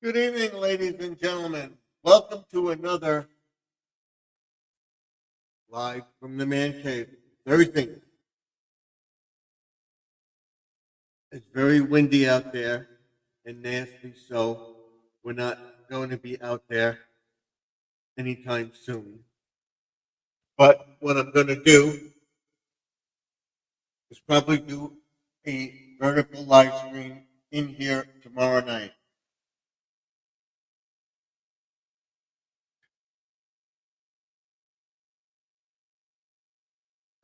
Good evening, ladies and gentlemen. Welcome to another live from the man cave. Everything. It's very windy out there and nasty, so we're not going to be out there anytime soon. But what I'm going to do is probably do a vertical live stream in here tomorrow night.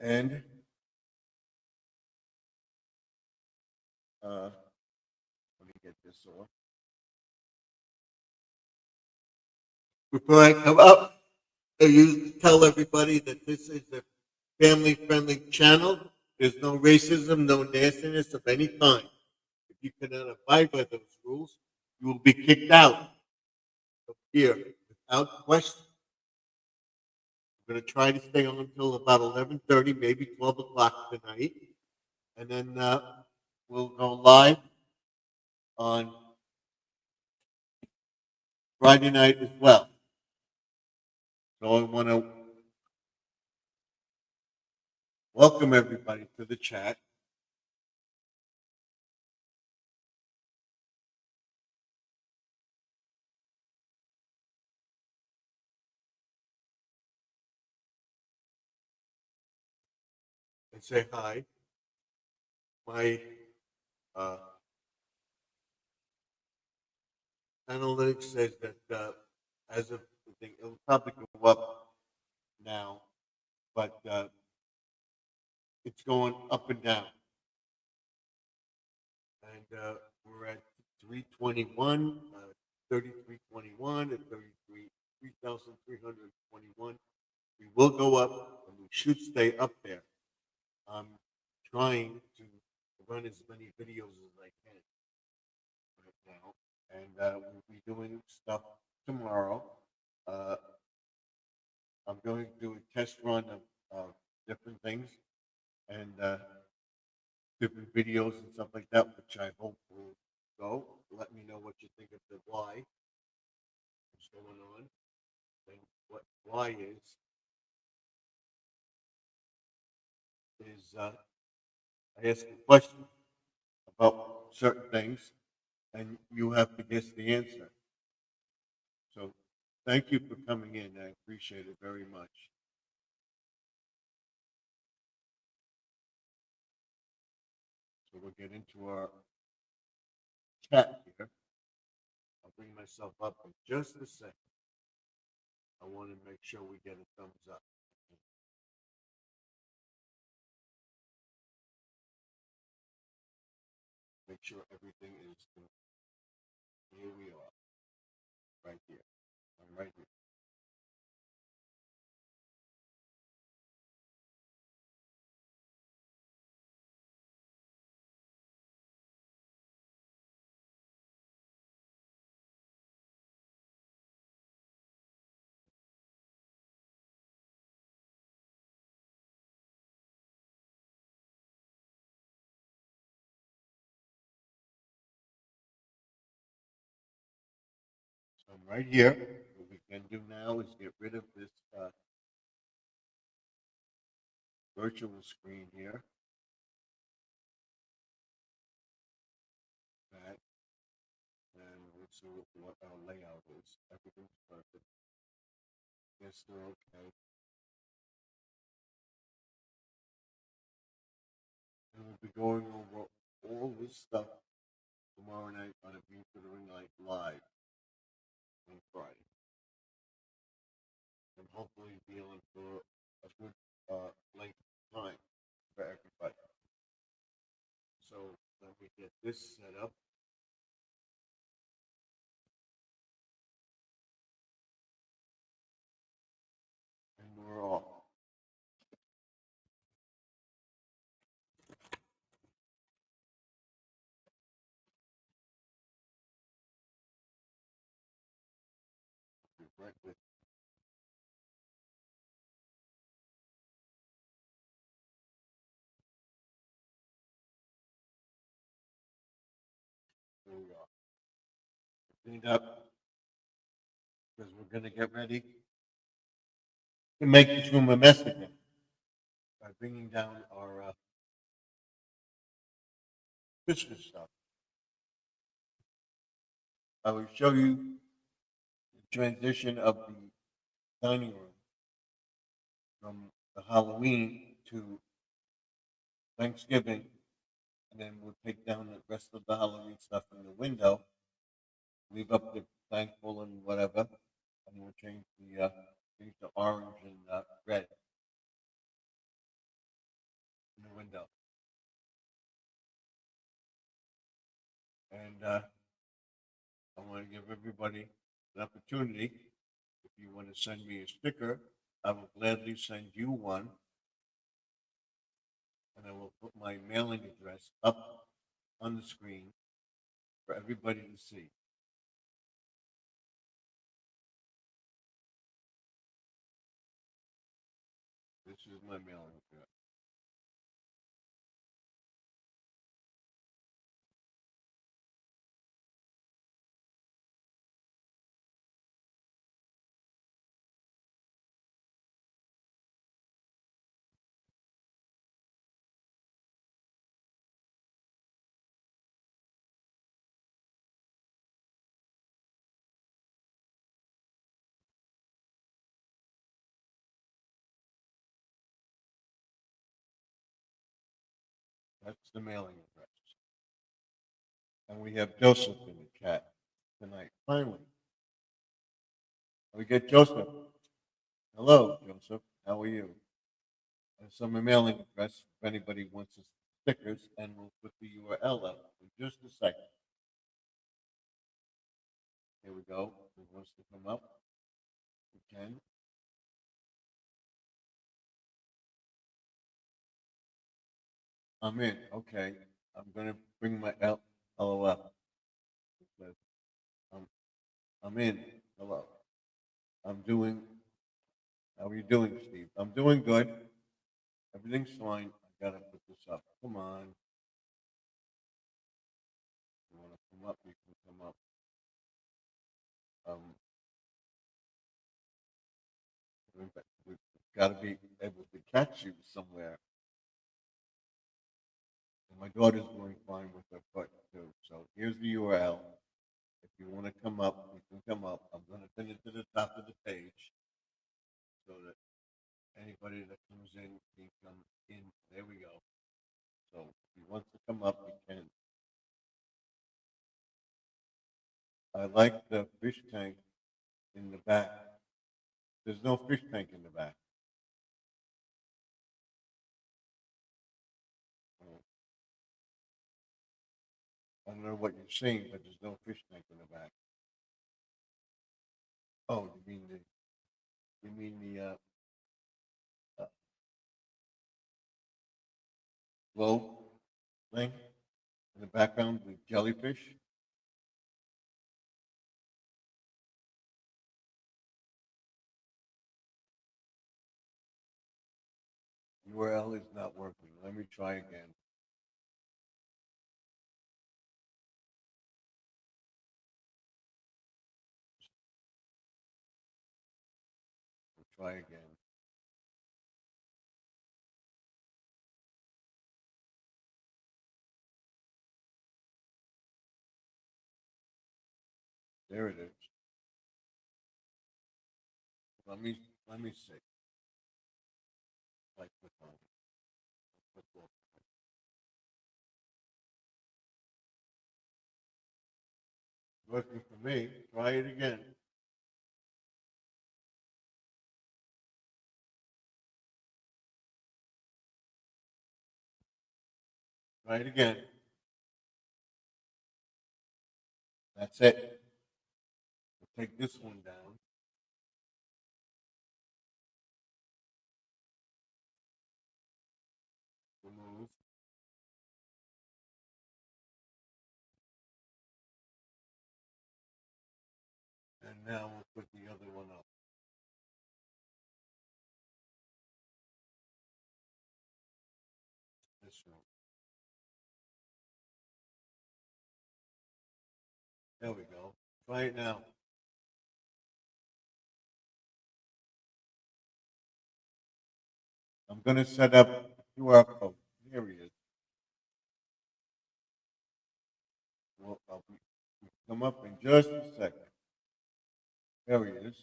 And let me get this off. Before I come up, I used to tell everybody that this is a family friendly channel. There's no racism, no nastiness of any kind. If you cannot abide by those rules, you will be kicked out of here without question. I'm going to try to stay on until about 11:30, maybe 12 o'clock tonight. And then we'll go live on Friday night as well. So I want to welcome everybody to the chat. And say hi. My uh, analytics says that as of the thing, it'll probably go up now, but it's going up and down. And we're at 321, 3321, and 3,321. We will go up, and we should stay up there. I'm trying to run as many videos as I can right now, and we'll be doing stuff tomorrow. Uh, I'm going to do a test run of different things and different videos and stuff like that, which I hope will go. Let me know what you think of the why, what's going on, and what why is I ask a question about certain things, and you have to guess the answer. So thank you for coming in. I appreciate it very much. So we'll get into our chat here. I'll bring myself up in just a second. I want to make sure we get a thumbs up. Make sure everything is good. Here we are, right here. I'm right here. So I'm right here. What we can do now is get rid of this virtual screen here. That, and let's see what our layout is. Everything's perfect. Yes, they're okay. And we'll be going over all this stuff tomorrow night on a View to the Ring Light live on Friday. And hopefully be on for a good length of time for everybody. So let me get this set up. And we're off. Right with here we are. cleaned up because we're gonna get ready to make this room a mess again by bringing down our Christmas stuff. I will show you the transition of the dining room from the Halloween to Thanksgiving, and then we'll take down the rest of the Halloween stuff in the window, leave up the thankful and whatever, and we'll change the orange and red in the window. And I want to give everybody an opportunity. If you want to send me a sticker, I will gladly send you one. And I will put my mailing address up on the screen for everybody to see. This is my mailing address. That's the mailing address. And we have Joseph in the chat tonight. Finally, we get Joseph. Hello, Joseph. How are you? And so my mailing address, if anybody wants the stickers, and we'll put the URL up in just a second. Here we go. Who wants to come up? You can. I'm in. Okay. I'm gonna bring my LOL. I'm in. Hello. I'm doing. How are you doing, Steve? I'm doing good. Everything's fine. I gotta put this up. Come on. You wanna come up? You can come up. Um, we've got to be able to catch you somewhere. And my daughter's doing fine with her foot too. So here's the URL. If you want to come up, you can come up. I'm going to pin it to the top of the page so that anybody that comes in can come in. There we go. So if he wants to come up, he can. I like the fish tank in the back. There's no fish tank in the back. I don't know what you're seeing, but there's no fish tank in the back. Oh, you mean the globe thing in the background, the jellyfish? URL is not working. Let me try again. We'll try again. There it is. Let me see. Like click on it. Working for me. Try it again. Try it again. That's it. We'll take this one down. Remove. And now we'll put the other one up. This one. There we go. Try it now. I'm going to set up a QR code. Here he is. Well, I'll come up in just a second. There he is.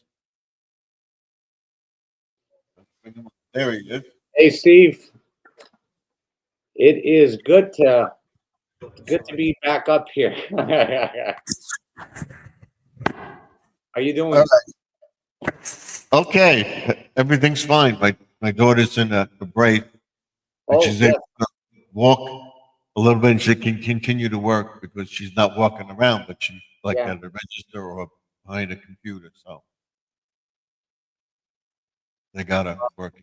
There he is. Hey, Steve. It is good to be back up here. How you doing? Okay, everything's fine. My daughter's in a brace, but Oh, she's yeah, able to walk a little bit, and she can continue to work because she's not walking around, but she's like yeah, at a register or behind a computer. So they got her working.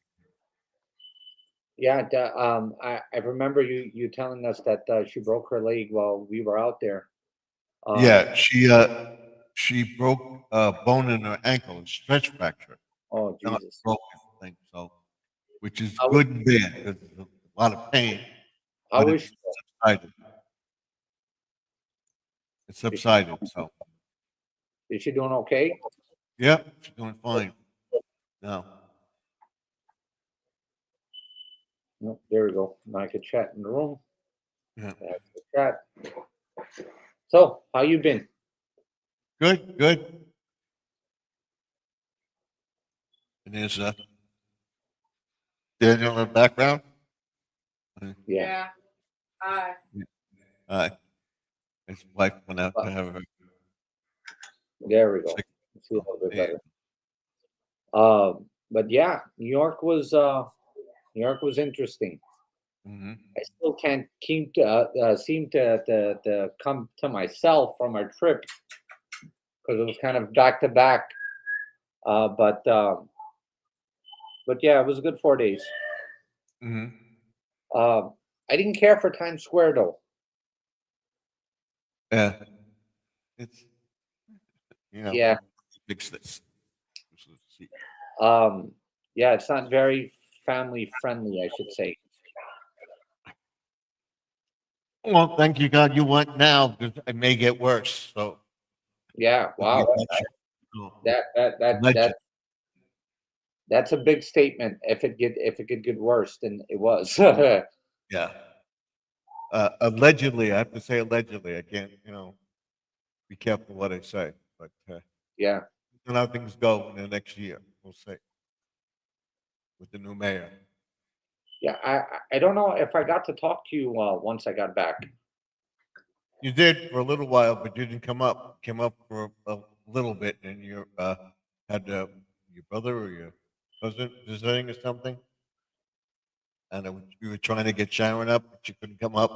yeah. I remember you telling us that she broke her leg while we were out there. Yeah, she broke a bone in her ankle, a stretch fracture, Oh, not Jesus. broken thing. So, which is How, good and bad because there's a lot of pain, how but is she? it's subsided. It's Is subsided. So, she doing okay? yeah, she's doing fine now. No, there we go. Now I could chat in the room. Yeah. That's the chat. So, how you been? Good, good. And there's Daniel in the background. Yeah. Hi. His wife went out to Well, have her there we go. sick. See a little bit Yeah. better. But yeah, New York was interesting. Hmm. I still can't seem to come to myself from our trip because it was kind of back to back. Uh, but um, but yeah, it was a good 4 days. Hmm. Uh, I didn't care for Times Square though. Yeah. It's, you know, Yeah, fix this. Let's see. um, yeah, it's not very family friendly, I should say. Well, thank you, God. You went now because it may get worse. So, Yeah, with the wow, election, oh, that legend. that's a big statement. If it could get worse than it was. Yeah. Allegedly, I have to say allegedly. I can't, be careful what I say. But Yeah. and how things go in the next year, we'll see with the new mayor. Yeah, I don't know if I got to talk to you once I got back. You did for a little while, but you didn't come up. Came up for a little bit, and you had your brother or your cousin visiting or something, and you were trying to get Sharon up, but she couldn't come up.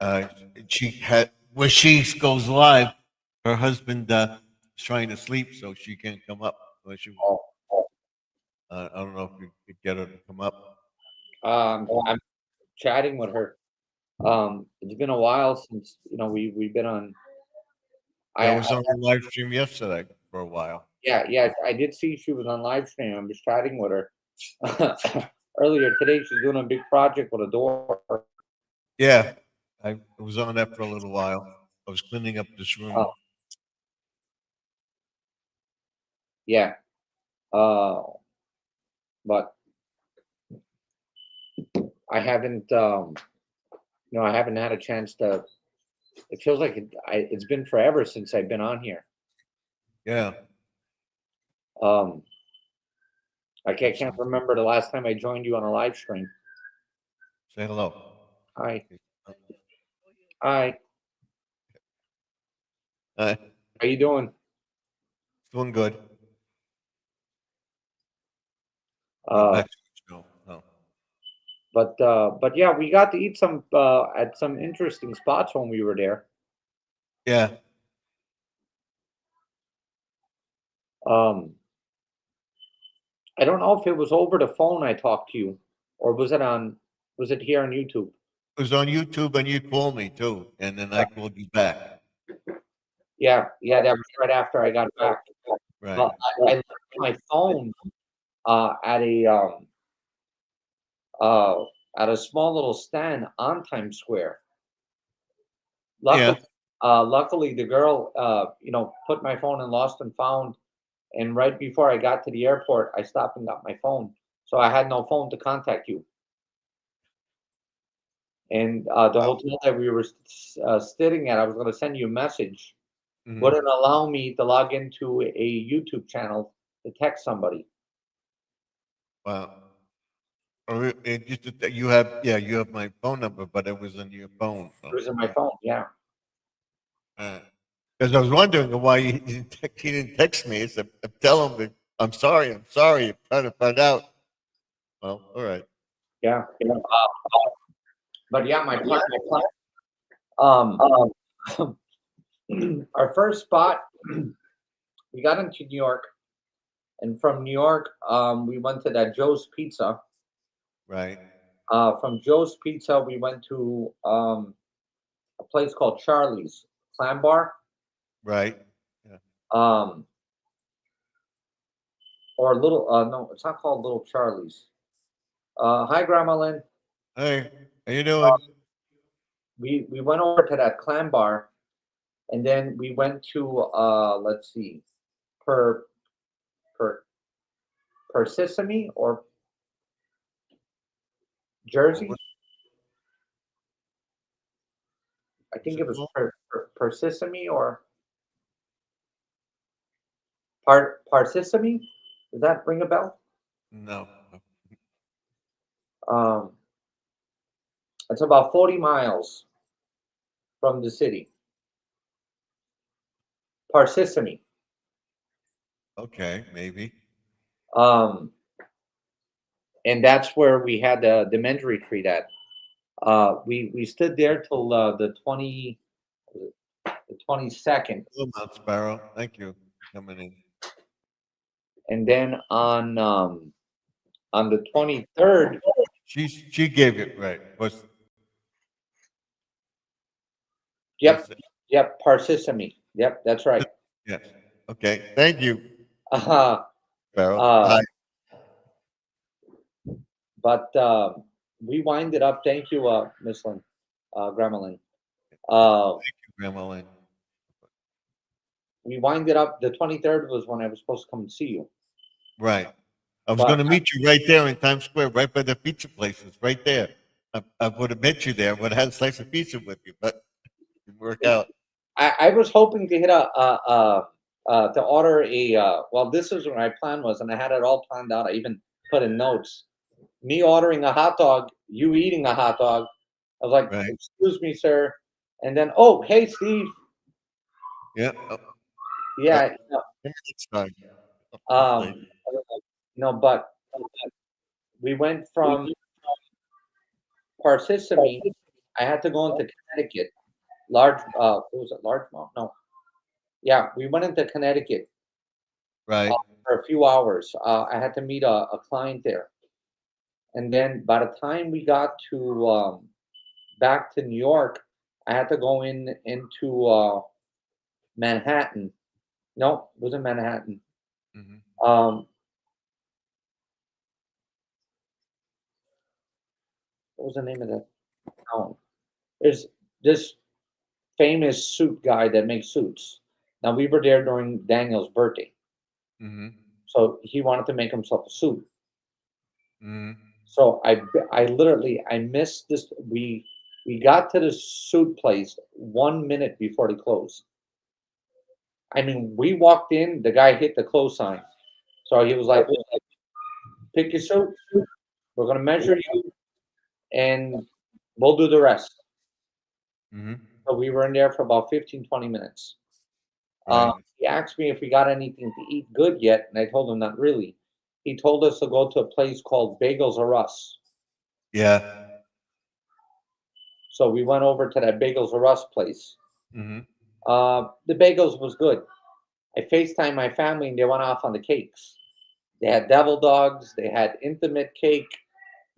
Uh, she had when she goes live, her husband is trying to sleep, so she can't come up. Unless you, Oh, I don't know if you could get her to come up. I'm chatting with her. It's been a while since we've been on. Yeah, I I was on the live stream yesterday for a while. Yeah, I did see she was on live stream. I was chatting with her earlier today. She's doing a big project with a door. Yeah, I was on that for a little while. I was cleaning up this room. Oh, yeah. Uh, but I haven't I haven't had a chance to. It feels like it's been forever since I've been on here. Yeah, Um, can't absolutely. remember the last time I joined you on a live stream. Say hello. Hi, hi. Uh, How you doing? doing good. Not Uh, back to the show. No. but yeah, we got to eat some at some interesting spots when we were there. Yeah, Um, I don't know if it was over the phone I talked to you, or was it here on YouTube? it was on YouTube, and you called me too, and then I called you back. Yeah, that was right after I got back. Right. Well, I left my phone uh, at a um, uh, at a small little stand on Times Square. Yeah. Luckily, Luckily, the girl, put my phone in lost and found. And right before I got to the airport, I stopped and got my phone. So I had no phone to contact you. And the Wow. hotel that we were sitting at, I was going to send you a message, Mhm. wouldn't allow me to log into a YouTube channel to text somebody. Wow. It just that you have, yeah, you have my phone number, but it was on your phone. It So, was in my phone. Yeah. because I was wondering why he didn't text me. I said, tell him that I'm sorry. I'm trying to find out. Well, all right. Yeah. But yeah, my plan. Um, our first spot, we got into New York, and from New York, we went to that Joe's Pizza. Right. From Joe's Pizza, we went to a place called Charlie's Clam Bar, Right. Yeah. um, or Little. No, it's not called Little Charlie's. Hi, Grandma Lynn. Hey, how you doing? We went over to that Clam Bar, and then we went to let's see, per per Persissimi or Jersey. What I was think it it was called? Persissimi or Parsissimi. Does that ring a bell? No. Um, it's about 40 miles from the city. Parsissimi. Okay, maybe. Um, and that's where we had the men's retreat at. We stood there till the 22nd, Hello, Mount Sparrow. Thank you for coming in. and then on the 23rd. She gave it right. Yep, Was it? yep, Parsissimi. Yep, that's right. Yes. Okay. Thank you, Uh, Sparrow. uh, Bye. but we winded up. Thank you, Miss Lynn, Grandma Lynn. Grandma Lynn. We winded up. The 23rd was when I was supposed to come and see you, Right. I was but going to meet you right there in Times Square, right by the pizza places, right there. I would have met you there. Would have had a slice of pizza with you, but it didn't work out. I was hoping to hit to order a. Well, this is what my plan was, and I had it all planned out. I even put in notes. Me ordering a hot dog, you eating a hot dog. I was like, Right. "Excuse me, sir," and then, "Oh, hey, Steve." Yeah. Oh, yeah. Yeah, It's fine. um, Hopefully. but we went from Parsippany. I had to go into Connecticut. Large, what was it? Largemont? No. Yeah, we went into Connecticut Right. for a few hours. I had to meet a client there, and then by the time we got to back to New York, I had to go into Manhattan. No, it wasn't Manhattan. Hmm. Um, what was the name of that town? There's this famous suit guy that makes suits. Now we were there during Daniel's birthday, Hmm. so he wanted to make himself a suit. Hmm. So I literally I missed this. We got to the suit place 1 minute before they closed. I mean, we walked in, the guy hit the close sign. So he was like, "Pick your suit. We're gonna measure you, and we'll do the rest." Hmm. So we were in there for about 15, 20 minutes. Right. He asked me if we got anything to eat good yet, and I told him not really. He told us to go to a place called Bagels R Us. Yeah. So we went over to that Bagels R Us place. Hmm. The bagels was good. I FaceTime my family and they went off on the cakes. They had devil dogs, they had intimate cake,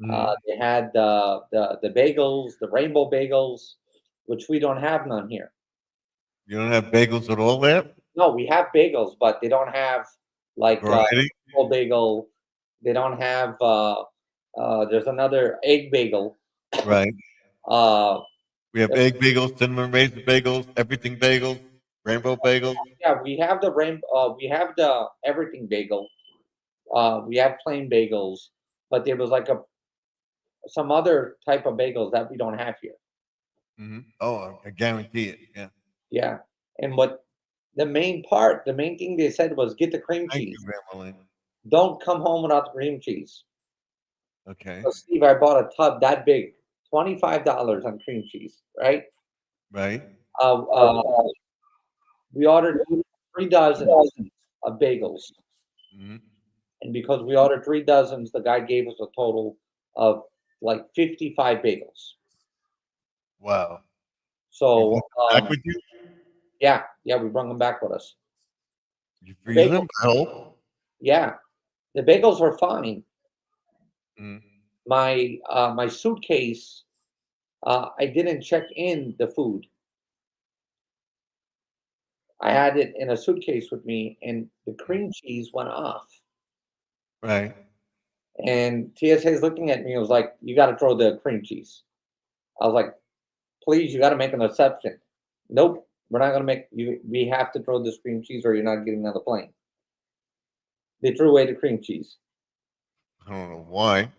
Hmm. they had the bagels, the rainbow bagels, which we don't have none here. You don't have bagels at all there? No, we have bagels, but they don't have like Variety? rainbow bagel. They don't have. There's another egg bagel. Right. Uh, We have egg bagels, cinnamon raisin bagels, everything bagels, rainbow bagels. Yeah, we have the we have the everything bagel. We have plain bagels, but there was like some other type of bagels that we don't have here. Oh, I guarantee it. Yeah. Yeah, and what the main thing they said was get the cream Thank cheese. you, Grandma Lynn. Don't come home without the cream cheese. Okay. So Steve, I bought a tub that big, $25 on cream cheese, right? Right. Uh, uh, we ordered 3 dozen of bagels, hmm and because we ordered 3 dozens, the guy gave us a total of like 55 bagels. Wow. You So brought them back with you? yeah, yeah, we brought them back with us. You The freeze bagels, them? I hope. yeah, the bagels were fine. Mm. My suitcase, I didn't check in the food. I had it in a suitcase with me, and the cream cheese went off. Right. And TSA is looking at me and was like, "You got to throw the cream cheese." I was like, "Please, you got to make an exception." Nope, we're not gonna make you. We have to throw this cream cheese, or you're not getting on the plane. They threw away the cream cheese. I don't know why.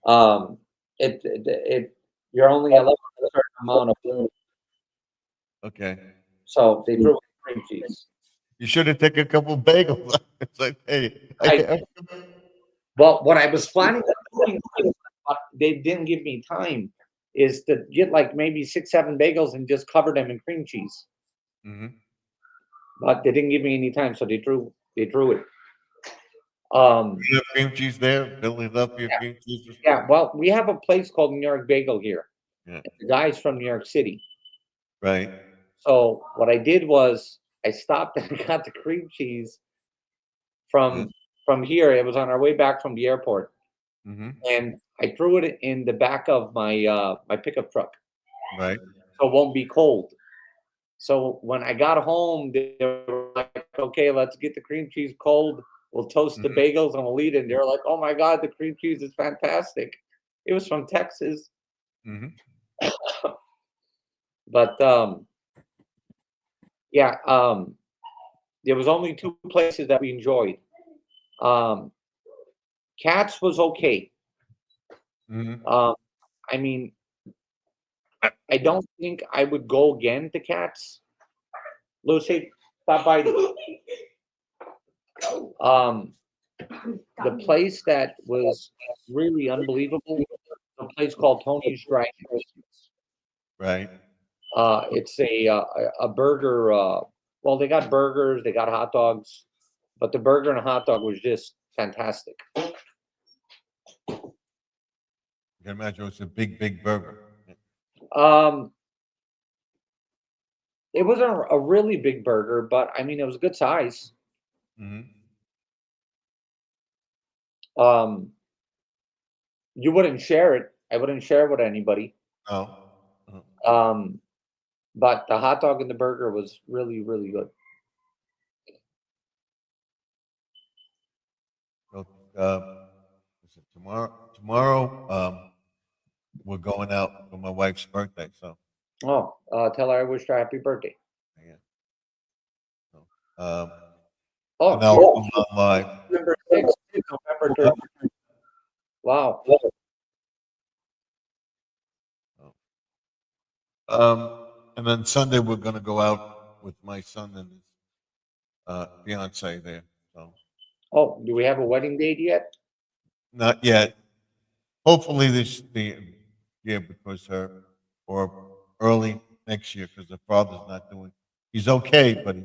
Um, it you're only allowed a certain amount of food, Okay. so they threw away the cream cheese. You should have taken a couple bagels. It's like, hey, I Well, what I was planning on doing, but they didn't give me time, is to get like maybe 6, 7 bagels and just cover them in cream cheese. hmm But they didn't give me any time, so they threw it. Um, You have cream cheese there? Philadelphia yeah, cream cheese? yeah. Well, we have a place called New York Bagel here. Yeah. The guy's from New York City. Right. So what I did was I stopped and got the cream cheese Yeah. from from here. It was on our way back from the airport, hmm and I threw it in the back of my pickup truck, Right. so it won't be cold. So when I got home, they were like, "Okay, let's get the cream cheese cold. We'll toast the hmm bagels and we'll eat it." And they're like, "Oh my god, the cream cheese is fantastic." It was from Texas, hmm but yeah, there was only 2 places that we enjoyed. Um, Cats was okay. hmm Um, I mean, I don't think I would go again to Cats. Lucy, stop biting. Um, the place that was really unbelievable, a place called Tony's Drive. Right. It's a burger. Well, they got burgers, they got hot dogs, but the burger and hot dog was just fantastic. You can imagine it's a big, big burger. Um, it wasn't a really big burger, but I mean, it was a good size. hmm Um, you wouldn't share it. I wouldn't share it with anybody. Oh. Uh, Um, but the hot dog and the burger was really, really good. so, is it tomorrow? Tomorrow, we're going out for my wife's birthday. So, Oh, tell her I wished her happy birthday. yeah. So, um, and Oh, I'll yeah, come on live. November 6th, November 3rd. Wow. And then Sunday we're going to go out with my son and his fiance there. So Oh, do we have a wedding date yet? not yet. Hopefully this the year because her or early next year because her father's not doing. He's okay, but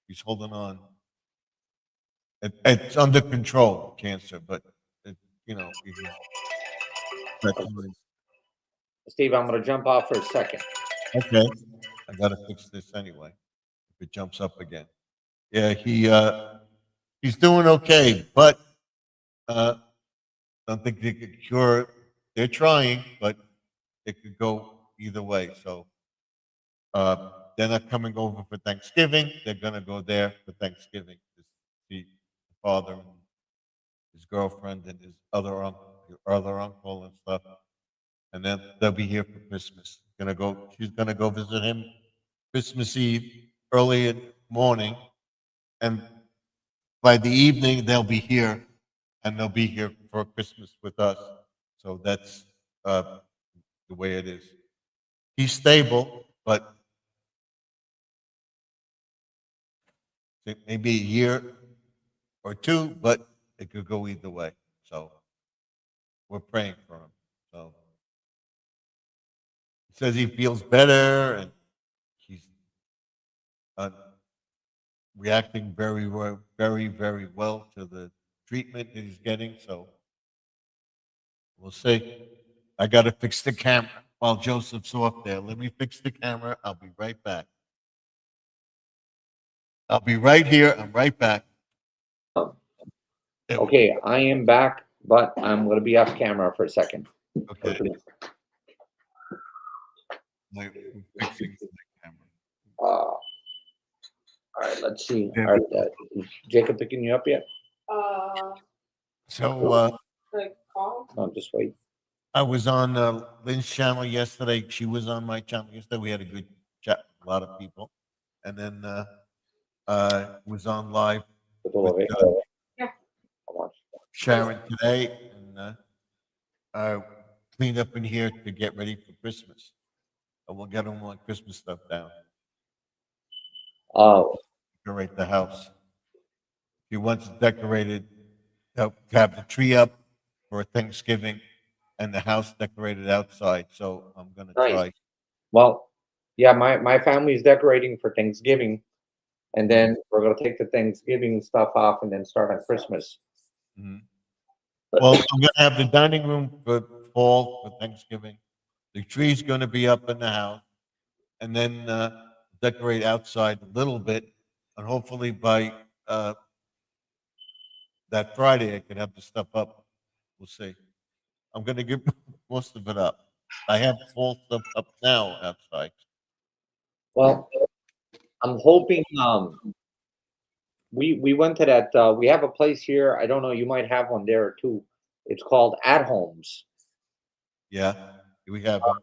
he's holding on. It's under control, cancer, but it, he's got time. Steve, I'm going to jump off for a second. Okay, I got to fix this anyway. If it jumps up again, yeah, he's doing okay, but uh, don't think they could cure it. They're trying, but it could go either way. So they're not coming over for Thanksgiving. They're gonna go there for Thanksgiving to see the father and his girlfriend and his other uncle and stuff, and then they'll be here for Christmas She's gonna go visit him Christmas Eve, early in the morning, and by the evening they'll be here, and they'll be here for Christmas with us. So that's the way it is. He's stable, but it may be a year or two, but it could go either way. So we're praying for him. So he says he feels better and he's uh, reacting very, very well to the treatment that he's getting. So we'll see. I got to fix the camera while Joseph's off there. Let me fix the camera. I'll be right back. I'll be right here. I'm right back. There we Okay, I am back, but I'm gonna be off camera for a second. go. Okay. I'm fixing the camera. All right, let's see. Yeah. All right, is Jacob picking you up yet? So Like call? No, just wait. I was on Lynn's channel yesterday. She was on my channel yesterday. We had a good chat with a lot of people. And then was on live With all of with it. Yeah. Come on. Sharon today. And cleaned up in here to get ready for Christmas. And we'll get all my Christmas stuff down. Oh, Decorate the house. He wants it decorated, to have the tree up for Thanksgiving and the house decorated outside. So I'm going to Nice. try. well, yeah, my family's decorating for Thanksgiving, and then we're gonna take the Thanksgiving stuff off and then start on Christmas. Mhm. Well, I'm going to have the dining room for fall for Thanksgiving. The tree's going to be up in the house, and then decorate outside a little bit, and hopefully by that Friday I can have the stuff up. We'll see. I'm going to give most of it up. I have full stuff up now outside. Well, I'm hoping, we went to that, we have a place here, I don't know, you might have one there too. It's called At Homes, Yeah, we have them.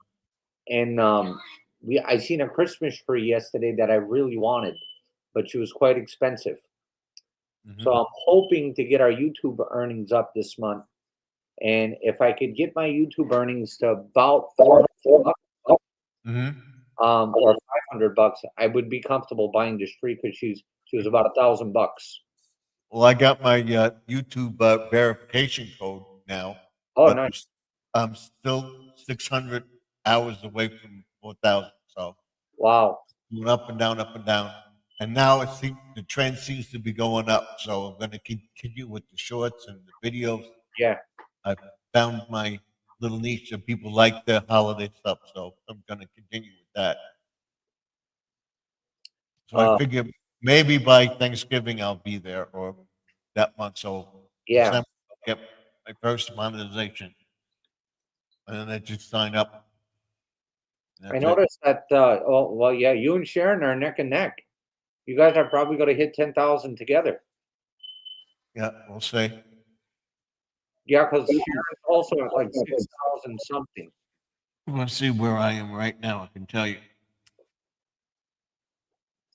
and, I seen a Christmas tree yesterday that I really wanted, but she was quite expensive. Mhm. So I'm hoping to get our YouTube earnings up this month, and if I could get my YouTube earnings to about 400 bucks, Mhm. or 500 bucks, I would be comfortable buying this tree because she was about $1,000. Well, I got my YouTube verification code now, Oh, but nice. I'm still 600 hours away from 4,000. So Wow. going up and down, up and down. And now it seems the trend seems to be going up. So I'm going to continue with the shorts and the videos. Yeah. I found my little niche and people like the holiday stuff. So I'm going to continue with that. So I Uh, figure maybe by Thanksgiving I'll be there or that month. So Yeah. December I'll get my first monetization. And then I just sign up. And I that's it. noticed that, well, yeah, you and Sharon are neck and neck. You guys are probably going to hit 10,000 together. Yeah, we'll see. Yeah, because Sharon's also at like 6,000 something. I'm going to see where I am right now. I can tell you.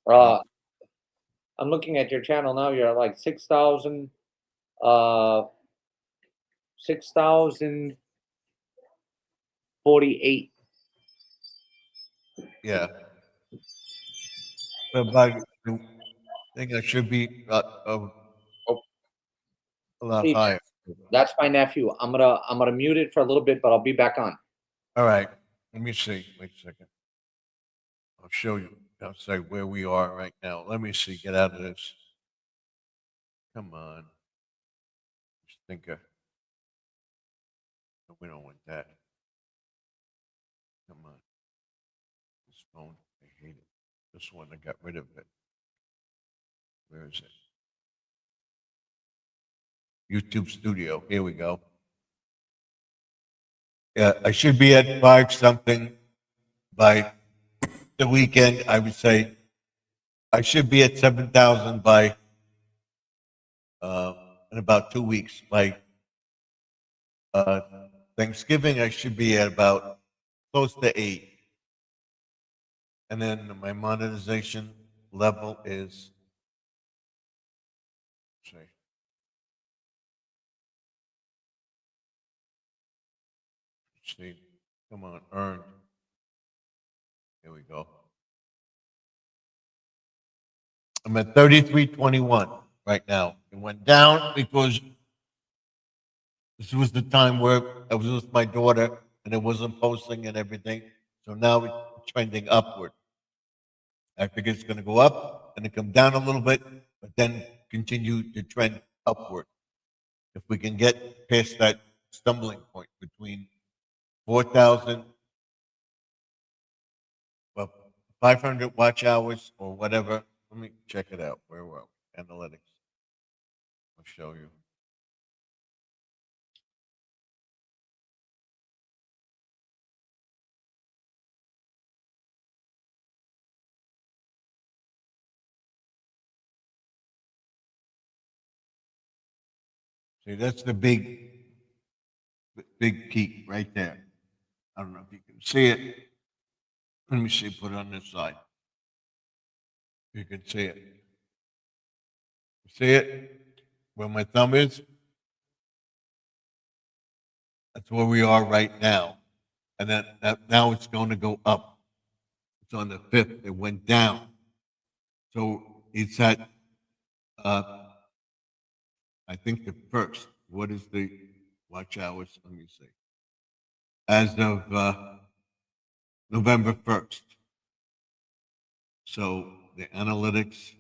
Uh, I'm looking at your channel now. You're at like 6,000, 6,048. Yeah. But by, I think I should be a lot Hey, higher. that's my nephew. I'm gonna mute it for a little bit, but I'll be back on. All right. Let me see. Wait a second. I'll show you. I'll say where we are right now. Let me see. Get out of this. Come on. Just think we don't want that. Come on. This phone. I hate it. This one, I got rid of it. Where is it? YouTube Studio. Here we go. Yeah, I should be at 5 something by the weekend. I would say I should be at 7,000 by in about 2 weeks. By Thanksgiving, I should be at about close to 8. And then my monetization level is, let's see, come on, earned. Here we go. I'm at 33.21 right now. It went down because this was the time where I was with my daughter and it wasn't posting and everything. So now it's trending upward. I figure it's going to go up and it come down a little bit, but then continue to trend upward. If we can get past that stumbling point between 4,000, well, 500 watch hours or whatever. Let me check it out. Where were we? Analytics. I'll show you. See, that's the big peak right there. I don't know if you can see it. Let me see, put it on this side. You can see it. See it? Where my thumb is? That's where we are right now. And then now it's going to go up. It's on the 5th. It went down. So it's at, I think the 1st. What is the watch hours? Let me see. As of November 1st. So the analytics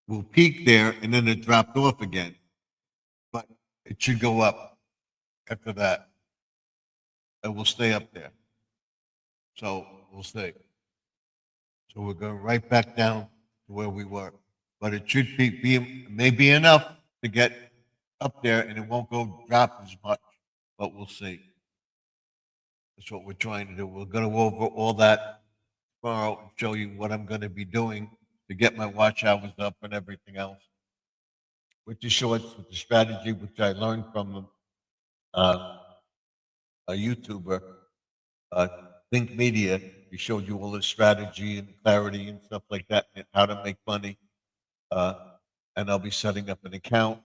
will peak there and then it dropped off again. But it should go up after that. It will stay up there. So we'll see. So we're going right back down to where we were. But it should be maybe enough to get up there and it won't go drop as much. But we'll see. That's what we're trying to do. We're going to go over all that tomorrow and show you what I'm going to be doing to get my watch hours up and everything else. With the shorts, with the strategy, which I learned from a YouTuber, Think Media. He showed you all the strategy and clarity and stuff like that, and how to make money. And I'll be setting up an account.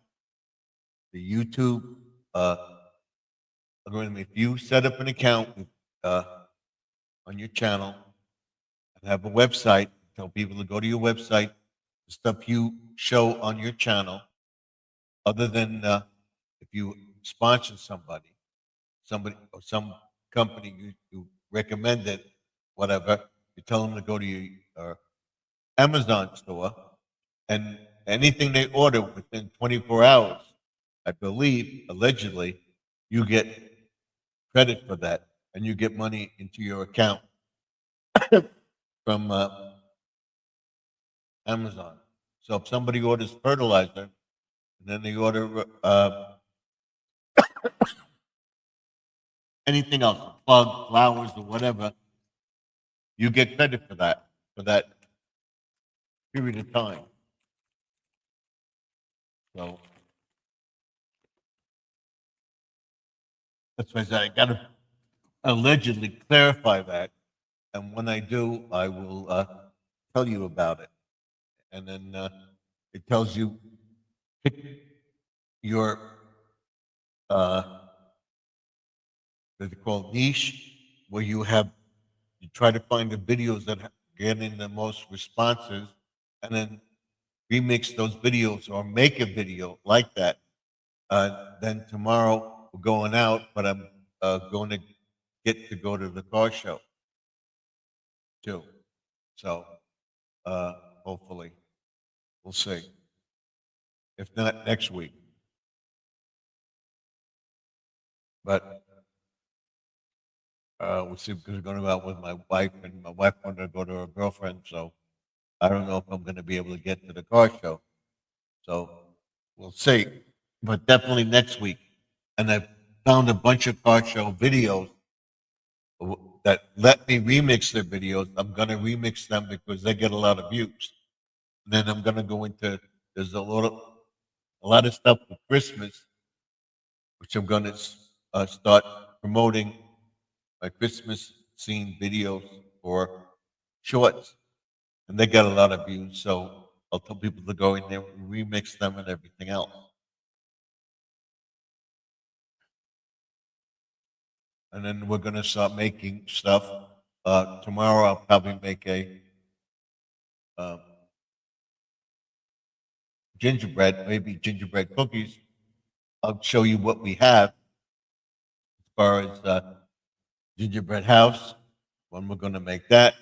The YouTube algorithm. If you set up an account on your channel and have a website, tell people to go to your website, the stuff you show on your channel, other than if you sponsor somebody or some company you recommend it, whatever, you tell them to go to your Amazon store, and anything they order within 24 hours, I believe, allegedly, you get credit for that, and you get money into your account from Amazon. So if somebody orders fertilizer, and then they order anything else, a plug, flowers, or whatever, you get credit for that period of time. So that's why I said I got to allegedly clarify that, and when I do, I will tell you about it. And then it tells you pick your what they call niche, where you try to find the videos that are getting the most responses, and then remix those videos or make a video like that. Then tomorrow we're going out, but I'm going to get to go to the car show too. So hopefully we'll see. If not next week. But we'll see, because we're going to go out with my wife, and my wife wanted to go to her girlfriend, so I don't know if I'm going to be able to get to the car show. So we'll see. But definitely next week. And I found a bunch of car show videos that let me remix their videos. I'm going to remix them because they get a lot of views. And then I'm going to go into, there's a lot of stuff for Christmas, which I'm going to start promoting my Christmas seen videos or shorts, and they got a lot of views. So I'll tell people to go in there and remix them and everything else. And then we're gonna start making stuff. Tomorrow I'll probably make a um, gingerbread, maybe gingerbread cookies. I'll show you what we have as far as gingerbread house. When we're gonna make that,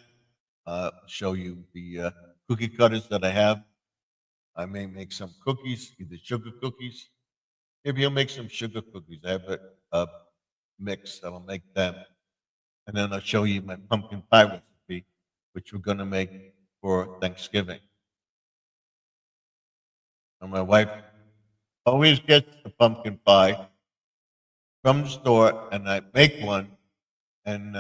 show you the cookie cutters that I have. I may make some cookies, either sugar cookies. Maybe I'll make some sugar cookies. I have a mix. I'll make them, and then I'll show you my pumpkin pie recipe, which we're gonna make for Thanksgiving. And my wife always gets the pumpkin pie from the store, and I make one, and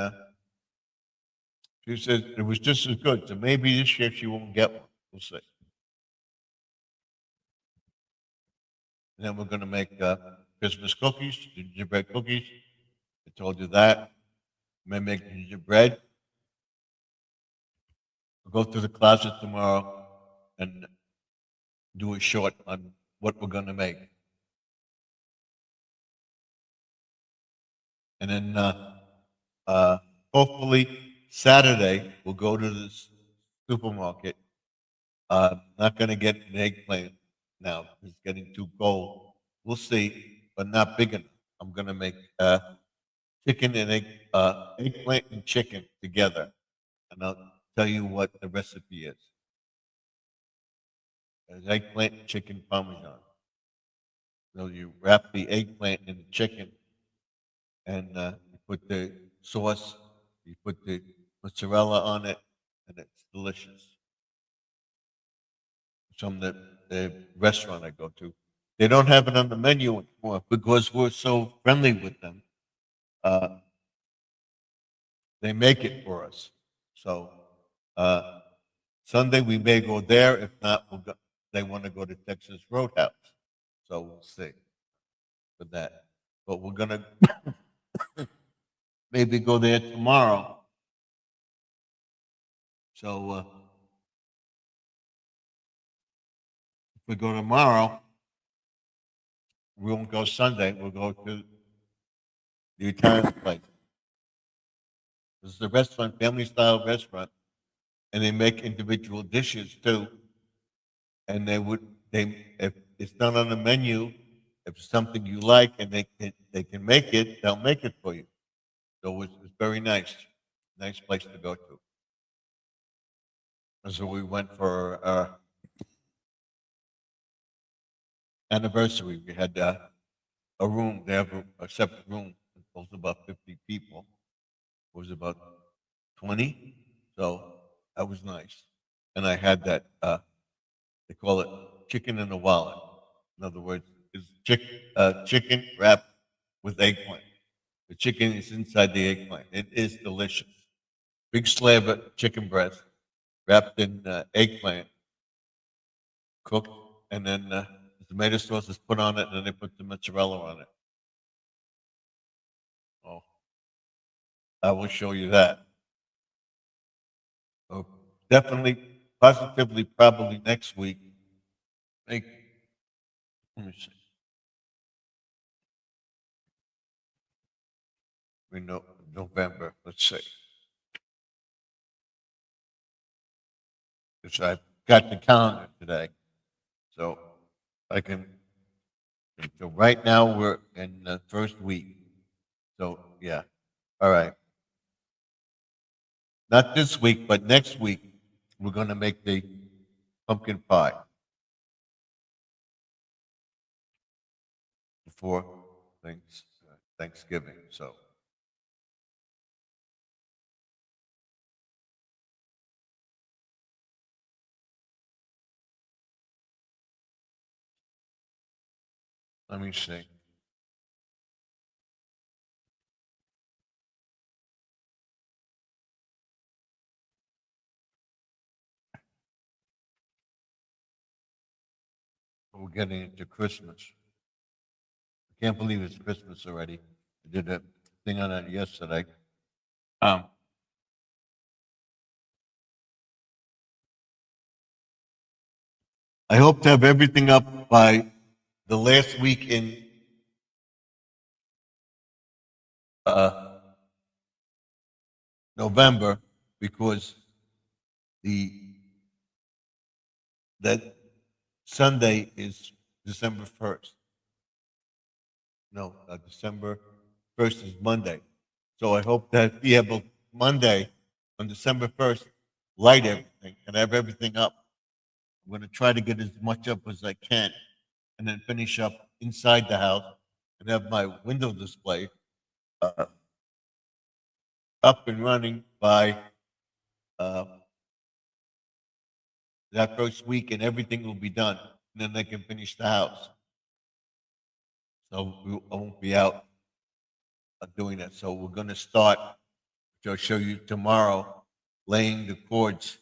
she says it was just as good. So maybe this year she won't get one. We'll see. And then we're going to make Christmas cookies, gingerbread cookies. I told you that. I'm going to make gingerbread. I'll go to the closet tomorrow and do a short on what we're going to make. And then hopefully Saturday we'll go to the supermarket. Not going to get an eggplant now. It's getting too cold. We'll see, but not big enough. I'm going to make chicken and eggplant and chicken together, and I'll tell you what the recipe is. There's eggplant and chicken parmesan. So you wrap the eggplant in the chicken, and you put the sauce, you put the mozzarella on it, and it's delicious. From the restaurant I go to, they don't have it on the menu anymore because we're so friendly with them. Uh, they make it for us. So uh, Sunday we may go there. If not, they want to go to Texas Roadhouse. So we'll see for that. But we're gonna maybe go there tomorrow. So if we go tomorrow, we won't go Sunday. We'll go to the Italian place. This is a restaurant, family style restaurant, and they make individual dishes too. And they if it's not on the menu, if it's something you like and they can make it, they'll make it for you. So it's very nice place to go to. And so we went for our anniversary. We had a room. They have a separate room. It holds about 50 people. It was about 20, so that was nice. And I had that. They call it chicken in a wallet. In other words, it's chicken wrapped with eggplant. The chicken is inside the eggplant. It is delicious. Big slab of chicken breast wrapped in eggplant, cooked, and then the tomato sauce is put on it, and then they put the mozzarella on it. Oh, I will show you that. So definitely, positively, probably next week. Make, let me see. We know November. Let's see. Because I got the calendar today, so I can. So right now we're in the first week. So yeah, all right. Not this week, but next week we're going to make the pumpkin pie before Thanksgiving. So let me see. We're getting into Christmas. I can't believe it's Christmas already. I did a thing on it yesterday. Um, I hope to have everything up by the last week in November, because the that Sunday is December 1st. No, December 1st is Monday. So I hope that be able Monday on December 1st, light everything and have everything up. I'm going to try to get as much up as I can and then finish up inside the house and have my window display uh, up and running by uh, that first week, and everything will be done. And then they can finish the house. So I won't be out doing that. So we're going to start, which I'll show you tomorrow, laying the cords,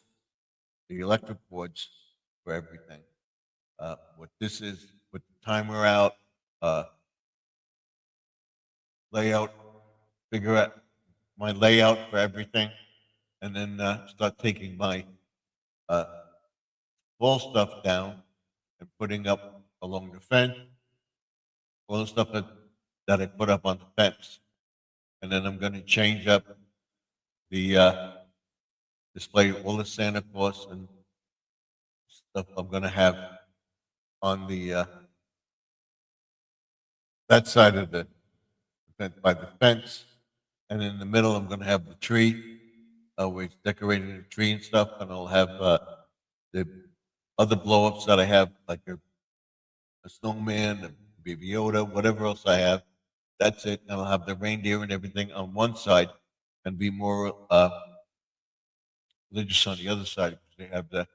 the electric cords for everything. What this is, put the timer out, uh, layout, figure out my layout for everything, and then start taking my uh, wall stuff down and putting up along the fence, all the stuff that I put up on the fence. And then I'm going to change up the display, all the Santa Claus and stuff I'm going to have on the that side of the by the fence, and in the middle I'm going to have the tree. We're decorating the tree and stuff, and I'll have the other blow-ups that I have, like a snowman, a baby Yoda, whatever else I have. That's it. And I'll have the reindeer and everything on one side, and be more religious on the other side, because they have the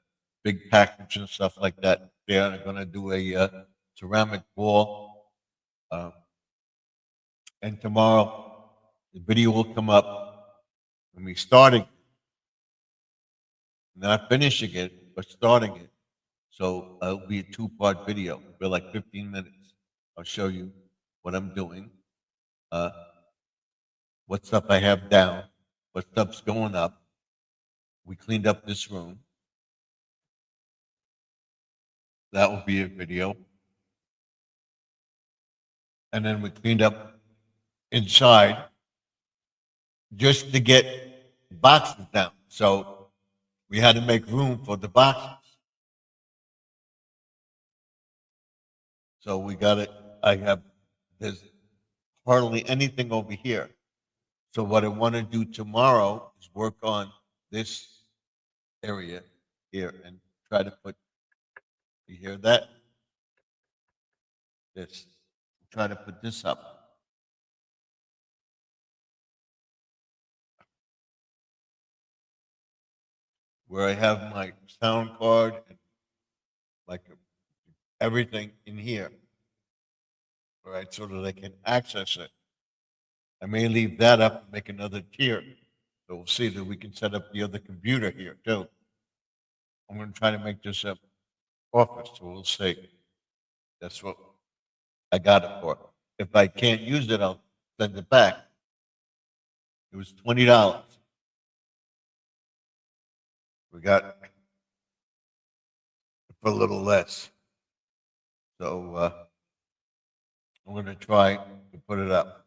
big package and stuff like that. They are going to do a ceramic ball. And tomorrow, the video will come up when we starting, not finishing it, but starting it. So it'll be a two-part video. It'll be like 15 minutes. I'll show you what I'm doing, uh, what stuff I have down, what stuff's going up. We cleaned up this room. That will be a video. And then we cleaned up inside just to get boxes down. So we had to make room for the boxes. So we got it. There's hardly anything over here. So what I want to do tomorrow is work on this area here and try to put, you hear that? This. Try to put this up. Where I have my sound card and like everything in here. All right, so that I can access it. I may leave that up and make another tier. So we'll see that we can set up the other computer here too. I'm going to try to make this a office, so we'll see. That's what I got it for. If I can't use it, I'll send it back. It was $20. We got for a little less. So I'm going to try to put it up.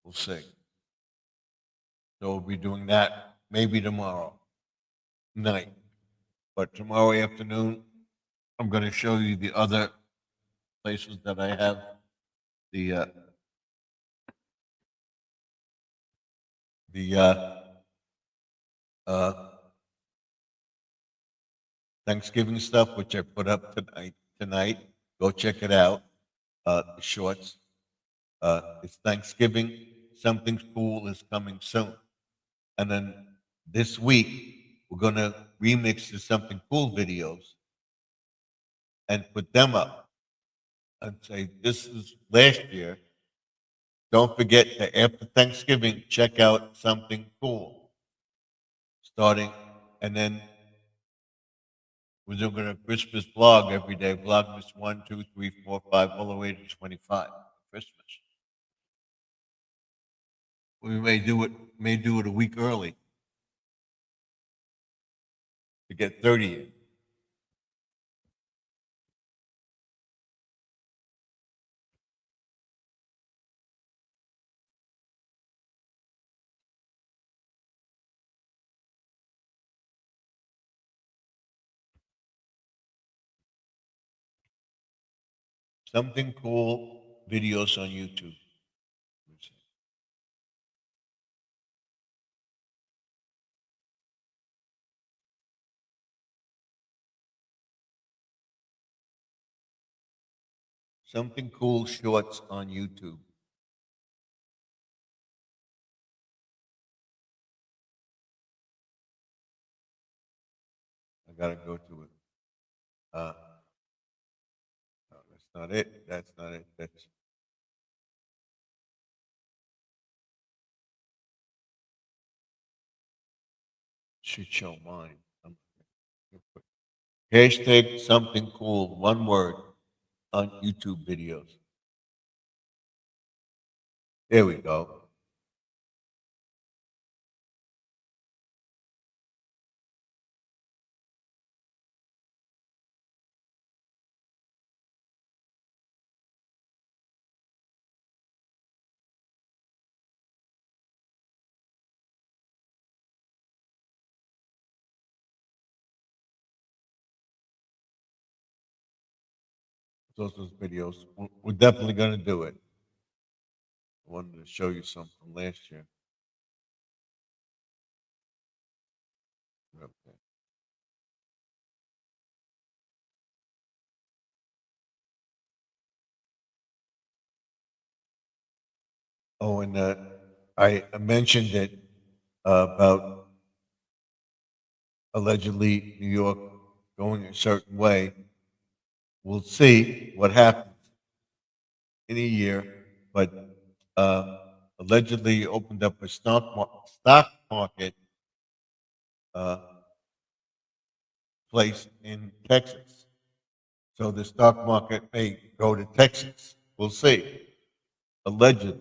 We'll see. So we'll be doing that maybe tomorrow night. But tomorrow afternoon, I'm going to show you the other places that I have the uh, Thanksgiving stuff, which I put up tonight. Go check it out. The shorts. It's Thanksgiving. Something cool is coming soon. And then this week, we're going to remix the Something Cool videos and put them up and say, this is last year. Don't forget that after Thanksgiving, check out Something Cool. Starting, and then we're doing a Christmas vlog every day. Vlogmas 1, 2, 3, 4, 5, all the way to 25. Christmas. We may do it a week early to get 30 in. Something cool videos on YouTube. Something cool shorts on YouTube. I gotta go to it. No, that's not it. That's not it. That's should show mine. Hashtag something cool, one word, on YouTube videos. There we go. Those videos. We're definitely going to do it. I wanted to show you some from last year. Okay. Oh, and I mentioned it about allegedly New York going a certain way. We'll see what happens in a year, but allegedly opened up a stock market uh, place in Texas. So the stock market may go to Texas. We'll see. Allegedly.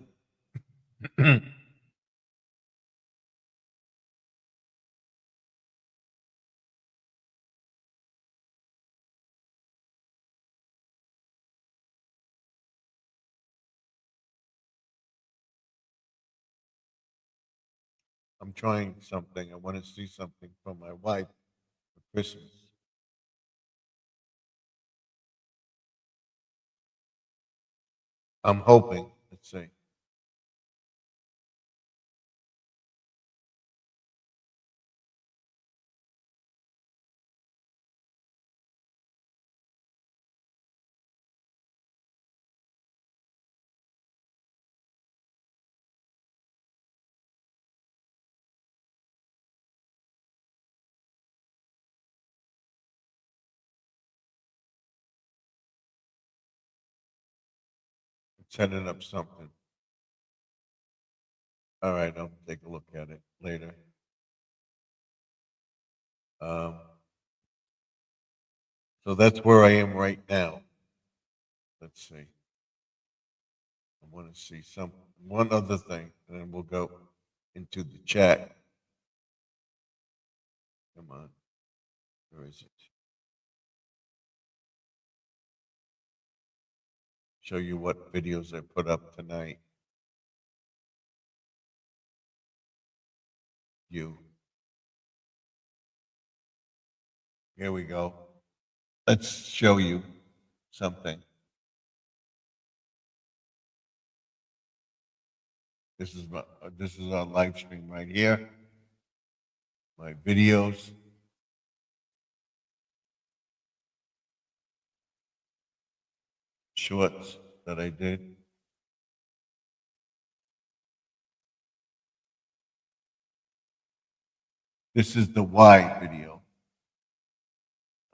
I'm trying something. I want to see something from my wife for Christmas. I'm hoping. Let's see. Setting up something. All right, I'll take a look at it later. Um, so that's where I am right now. Let's see. I want to see one other thing, and then we'll go into the chat. Come on. Where is it? Show you what videos I put up tonight. You. Here we go. Let's show you something. This is our live stream right here. My videos. Shorts that I did. This is the why video.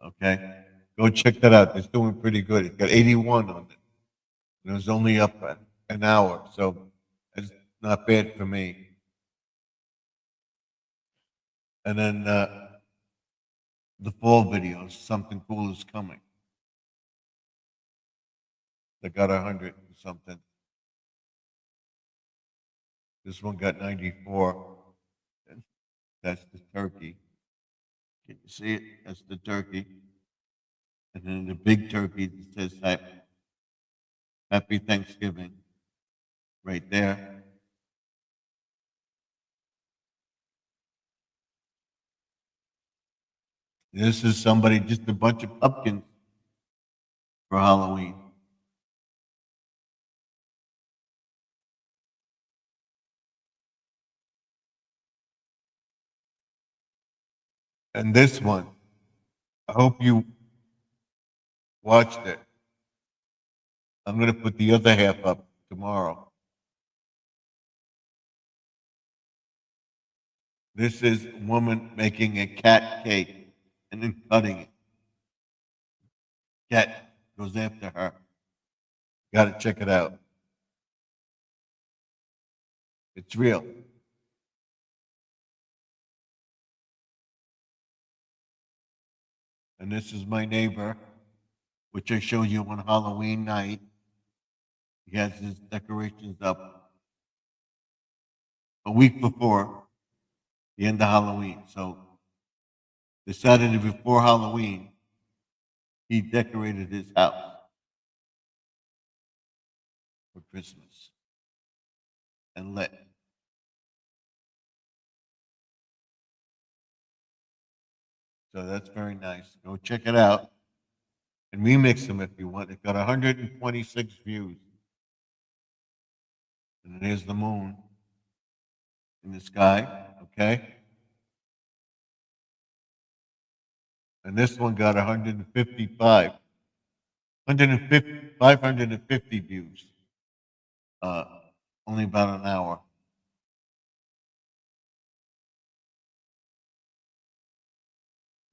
Okay. Go check that out. It's doing pretty good. It's got 81 on it. And it was only up an hour. So it's not bad for me. And then the fall videos, something cool is coming. They got 100 and something. This one got 94. That's the turkey. Can you see it? That's the turkey. And then the big turkey that says Happy Thanksgiving right there. This is somebody, just a bunch of pumpkins for Halloween. And this one, I hope you watched it. I'm going to put the other half up tomorrow. This is a woman making a cat cake and then cutting it. Cat goes after her. Got to check it out. It's real. And this is my neighbor, which I showed you on Halloween night. He has his decorations up a week before the end of Halloween. So the Saturday before Halloween, he decorated his house for Christmas and lit. So that's very nice. Go check it out and remix them if you want. It got 126 views. And there's the moon in the sky, okay? And this one got 155, 150, 550 views. Uh, Only about an hour.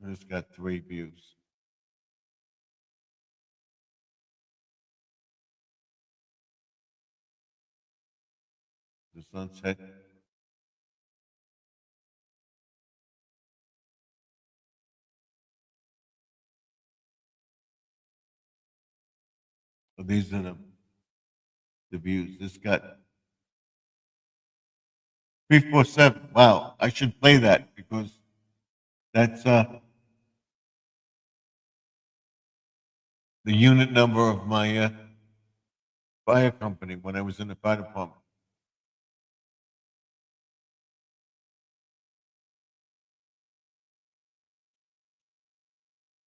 And it's got 3 views. The sunset. So these are the views. This got 347. Wow, I should play that because that's the unit number of my fire company when I was in the fire department.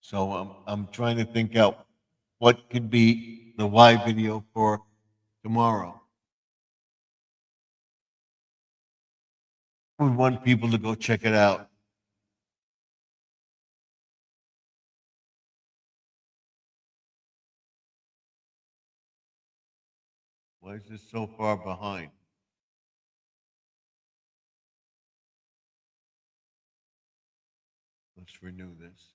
So I'm trying to think out what could be the why video for tomorrow. We want people to go check it out. Why is this so far behind? Let's renew this.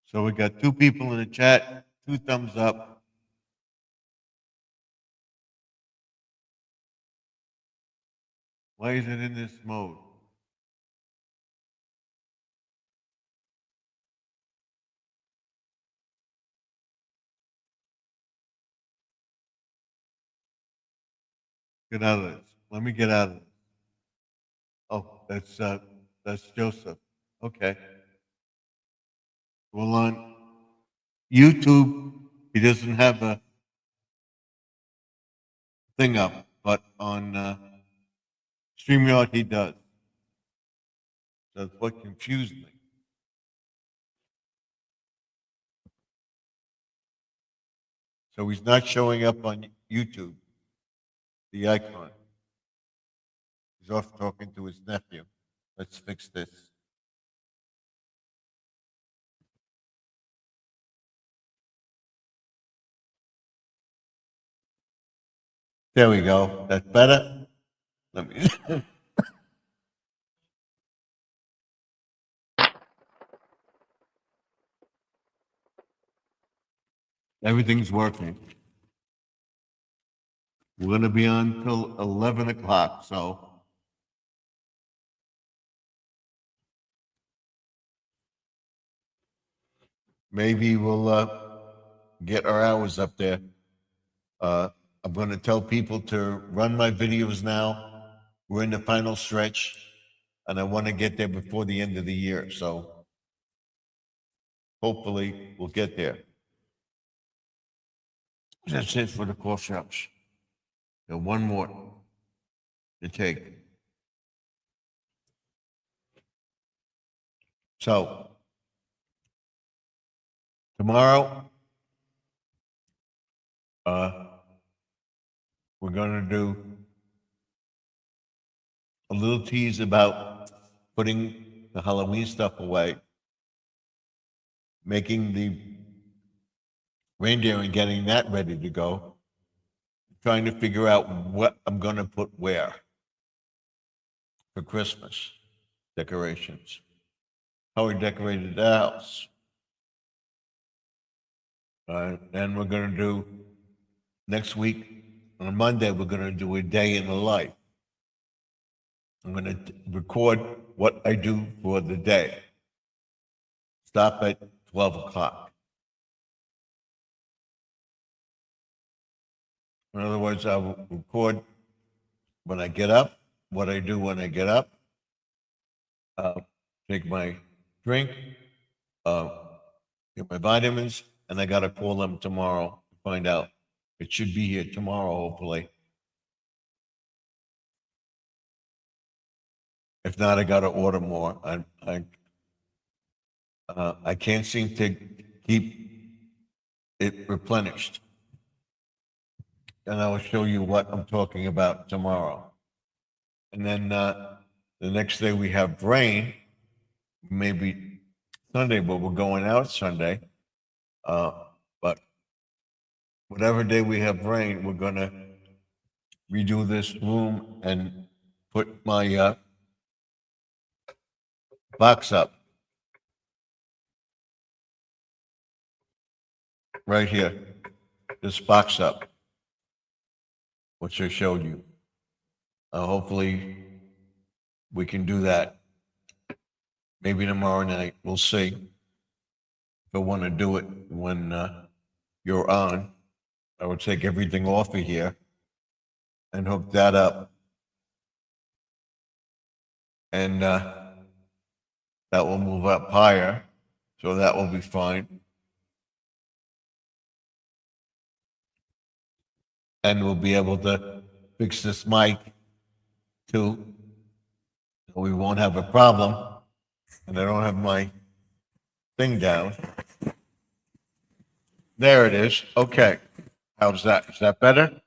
So we got 2 people in the chat, 2 thumbs up. Why is it in this mode? Get out of this. Let me get out of this. Oh, that's Joseph. Okay. Well, on YouTube, he doesn't have a thing up, but on StreamYard, he does. That's what confused me. So he's not showing up on YouTube, the icon. He's off talking to his nephew. Let's fix this. There we go. That's better. Let me. Everything's working. We're going to be on till 11 o'clock, so maybe we'll get our hours up there. I'm going to tell people to run my videos now. We're in the final stretch, and I want to get there before the end of the year. So hopefully we'll get there. That's it for the call shops. And one more to take. So tomorrow, We're going to do a little tease about putting the Halloween stuff away, making the reindeer and getting that ready to go, trying to figure out what I'm going to put where for Christmas decorations, how we decorated the house. And we're going to do next week on Monday, we're going to do a day in the life. I'm going to record what I do for the day. Stop at 12 o'clock. In other words, I will record when I get up, what I do when I get up, take my drink, uh, get my vitamins, and I got to call them tomorrow to find out. It should be here tomorrow, hopefully. If not, I got to order more. I can't seem to keep it replenished. And I will show you what I'm talking about tomorrow. And then the next day we have rain, maybe Sunday, but we're going out Sunday. But whatever day we have rain, we're going to redo this room and put my box up right here. This box up, which I showed you. Hopefully, we can do that. Maybe tomorrow night. We'll see. If I want to do it when you're on, I would take everything off of here and hook that up. And that will move up higher. So that will be fine. And we'll be able to fix this mic too. So we won't have a problem. And I don't have my thing down. There it is. Okay. How's that? Is that better?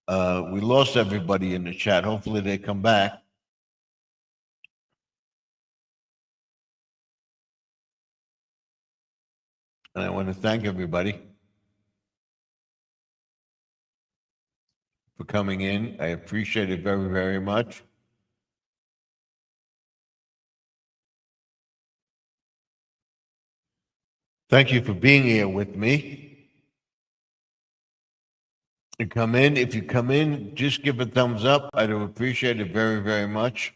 We lost everybody in the chat. Hopefully they come back. And I want to thank everybody for coming in. I appreciate it very, very much. Thank you for being here with me. And come in. If you come in, just give a thumbs up. I'd appreciate it very, very much.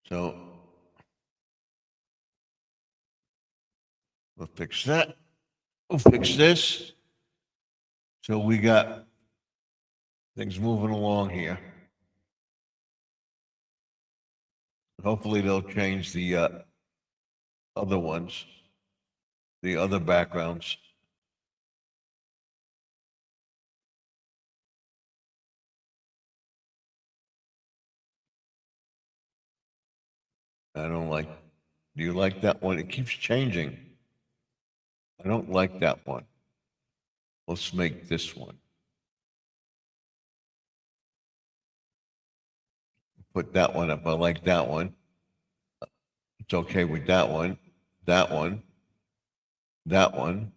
So we'll fix that. We'll fix this. So we got things moving along here. Hopefully they'll change the other ones, the other backgrounds. I don't like, do you like that one? It keeps changing. I don't like that one. Let's make this one. Put that one up. I like that one. It's okay with that one. That one. That one.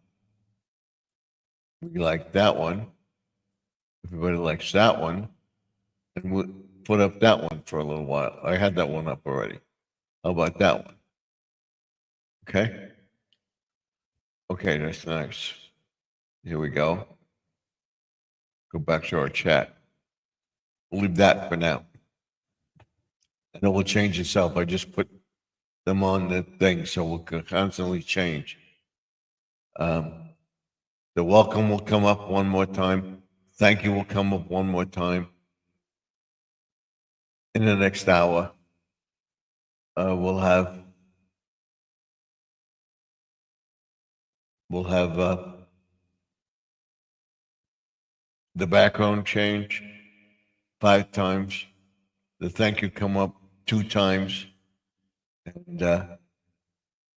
We like that one. Everybody likes that one. And we'll put up that one for a little while. I had that one up already. How about that one? Okay. Okay, that's nice. Here we go. Go back to our chat. We'll leave that for now. And it will change itself. I just put them on the thing so we'll constantly change. The welcome will come up one more time. Thank you will come up one more time. In the next hour, we'll have the background change. 5 times. The thank you come up 2 times. And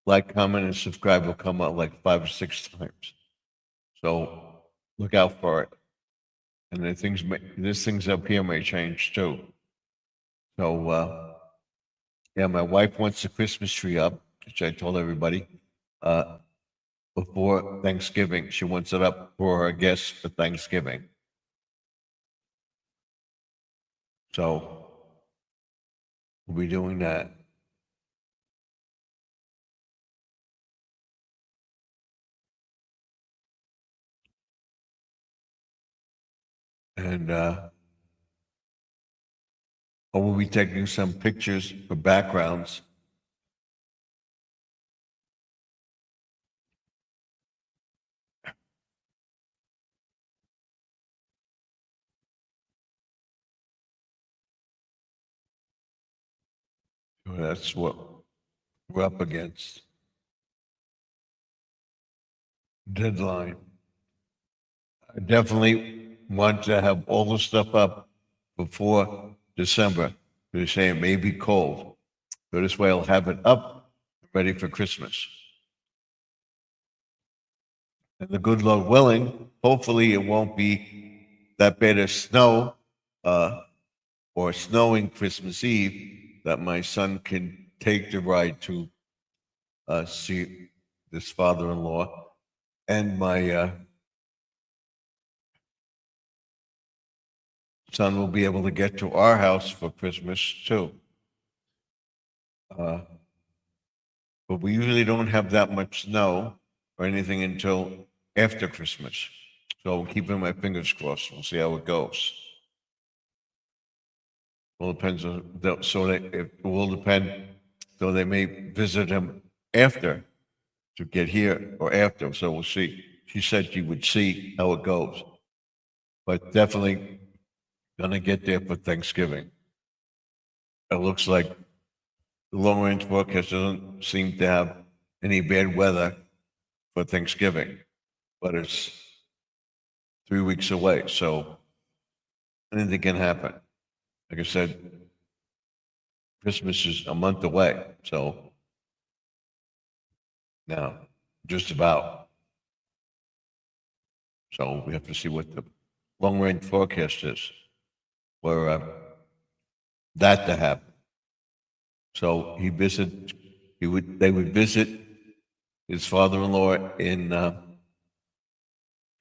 like, comment, and subscribe will come up like 5 or 6 times. So look out for it. And then these things up here may change too. So yeah, my wife wants the Christmas tree up, which I told everybody, before Thanksgiving. She wants it up for her guests for Thanksgiving. So we'll be doing that. And we'll be taking some pictures for backgrounds. So that's what we're up against. Deadline. I definitely want to have all the stuff up before December. They say it may be cold. So this way I'll have it up, ready for Christmas. And the good Lord willing, hopefully it won't be that bad of snow or snowing Christmas Eve that my son can take the ride to see this father-in-law. And my son will be able to get to our house for Christmas too. But we usually don't have that much snow or anything until after Christmas. So I'm keeping my fingers crossed. We'll see how it goes. Well, depends on it will depend. So they may visit him after to get here or after. So we'll see. She said she would see how it goes, but definitely gonna get there for Thanksgiving. It looks like the long range forecast doesn't seem to have any bad weather for Thanksgiving, but it's 3 weeks away, so anything can happen. Like I said, Christmas is a month away, so now just about. So we have to see what the long range forecast is for that to happen. So they would visit his father-in-law in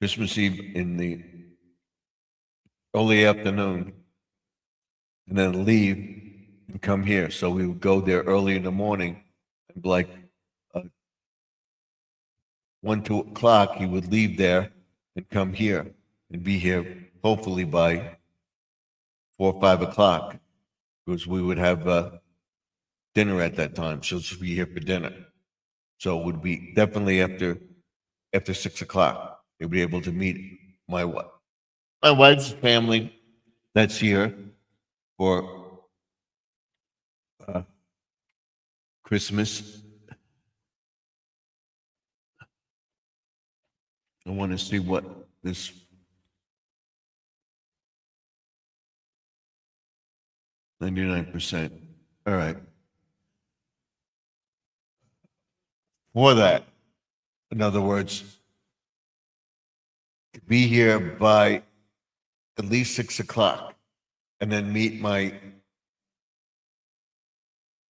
Christmas Eve in the early afternoon, and then leave and come here. So we would go there early in the morning, and like 1, 2 o'clock, he would leave there and come here and be here hopefully by 4 or 5 o'clock, because we would have dinner at that time. So she'll be here for dinner. So it would be definitely after 6 o'clock. They'll be able to meet my wife's family that's here for Christmas. I want to see what this 99%. All right. For that, in other words, be here by at least 6 o'clock and then meet my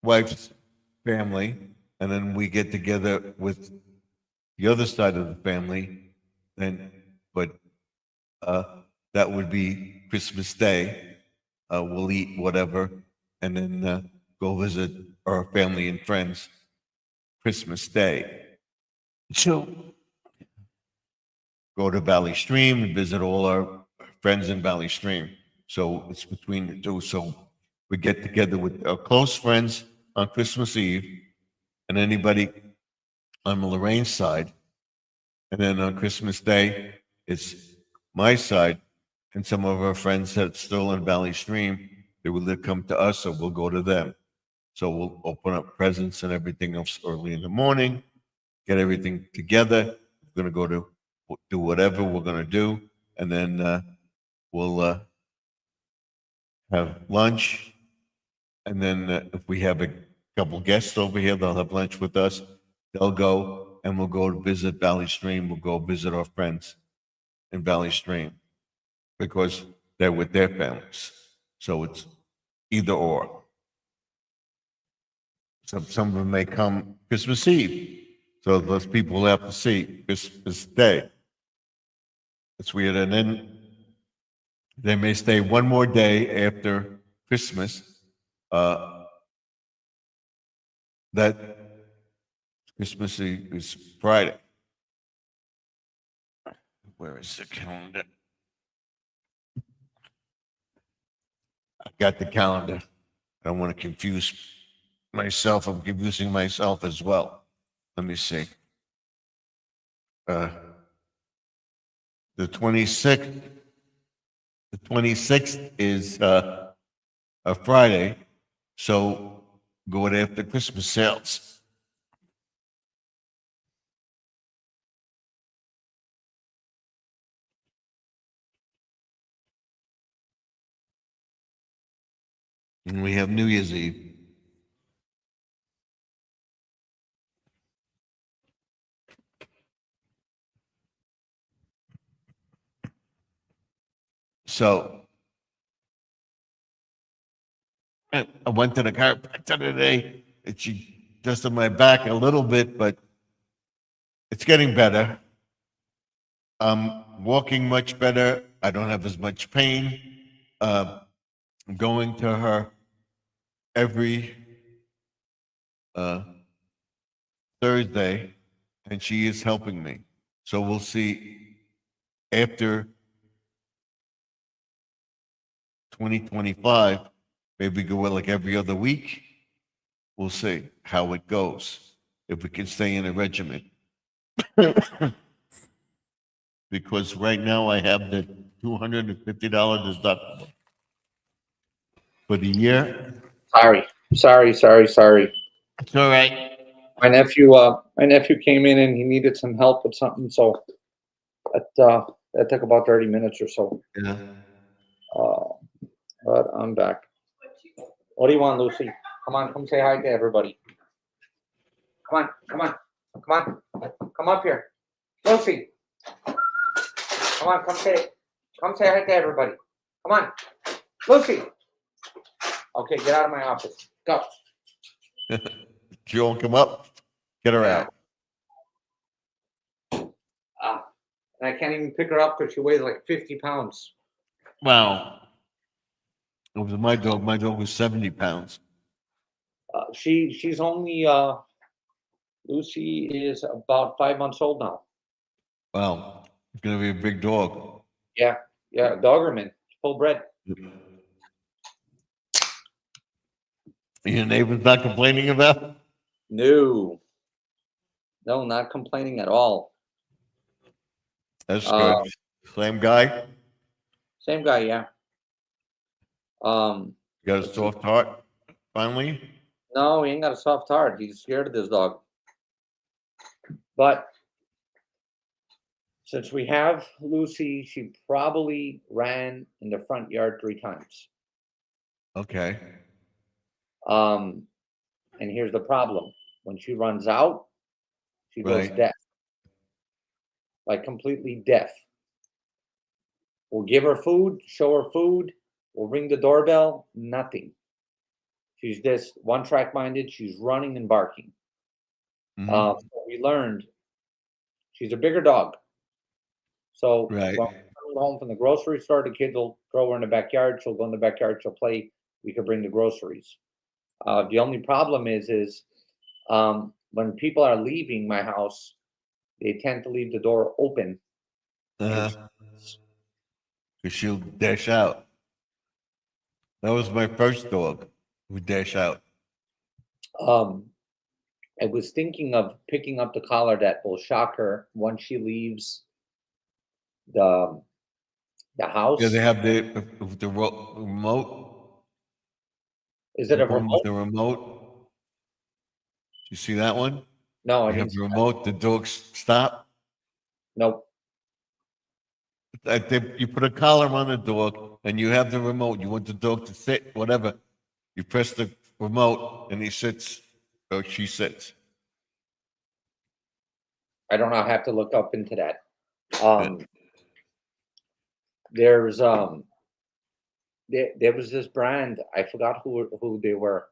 wife's family, and then we get together with the other side of the family. But that would be Christmas Day. We'll eat whatever, and then go visit our family and friends Christmas Day. So go to Valley Stream and visit all our friends in Valley Stream. So it's between the two. So we get together with our close friends on Christmas Eve, and anybody on Lorraine's side. And then on Christmas Day, it's my side and some of our friends that's still in Valley Stream. They will come to us, so we'll go to them. So we'll open up presents and everything else early in the morning, get everything together. We're going to go to do whatever we're going to do, and then we'll have lunch, and then if we have a couple guests over here, they'll have lunch with us. They'll go, and we'll go to visit Valley Stream. We'll go visit our friends in Valley Stream because they're with their families. So it's either or. Some of them may come Christmas Eve. So those people will have to see Christmas Day. It's weird. And then they may stay one more day after Christmas. That Christmas is Friday. Where is the calendar? I got the calendar. I don't want to confuse myself. I'm confusing myself as well. Let me see. The 26th. The 26th is a Friday, so go it after Christmas sales. And we have New Year's Eve. So I went to the chiropractor today, and she adjusted my back a little bit, but it's getting better. I'm walking much better. I don't have as much pain. I'm going to her every Thursday, and she is helping me. So we'll see after 2025, maybe go like every other week. We'll see how it goes, if we can stay in a regimen. Because right now I have the $250 deductible for the year. Sorry. It's all right. My nephew came in and he needed some help with something, so that took about 30 minutes or so. Yeah. But I'm back. What do you want, Lucy? Come say hi to everybody. Come up here, Lucy. Come say hi to everybody. Come on, Lucy. Okay, get out of my office. Go. She won't come up. Get her out. And I can't even pick her up because she weighs like 50 pounds. Wow. It was my dog. My dog was 70 pounds. She's only Lucy is about 5 months old now. Wow. It's gonna be a big dog. Yeah, Doberman, full bred. Your neighbor's not complaining about it? No, not complaining at all. That's good. Same guy? Same guy, yeah. You got a soft heart, finally? No, he ain't got a soft heart. He's scared of this dog. But since we have Lucy, she probably ran in the front yard 3 times. Okay. And here's the problem. When she runs out, she goes Right. deaf. Like completely deaf. We'll give her food, show her food, we'll ring the doorbell, nothing. She's just one-track minded. She's running and barking. Mhm. We learned she's a bigger dog. So Right. when we come home from the grocery store, the kids will throw her in the backyard. She'll go in the backyard. She'll play. We could bring the groceries. The only problem is when people are leaving my house, they tend to leave the door open. Because she'll dash out. That was my first dog who dash out. I was thinking of picking up the collar that will shock her once she leaves the house. Yeah, they have the remote. Is it The a one remote? with the remote. You see that one? No, I You have didn't. the remote, the dogs stop. Nope. You put a collar on the dog and you have the remote. You want the dog to sit, whatever. You press the remote and he sits or she sits. I don't know. I have to look up into that. There's there was this brand. I forgot who they were.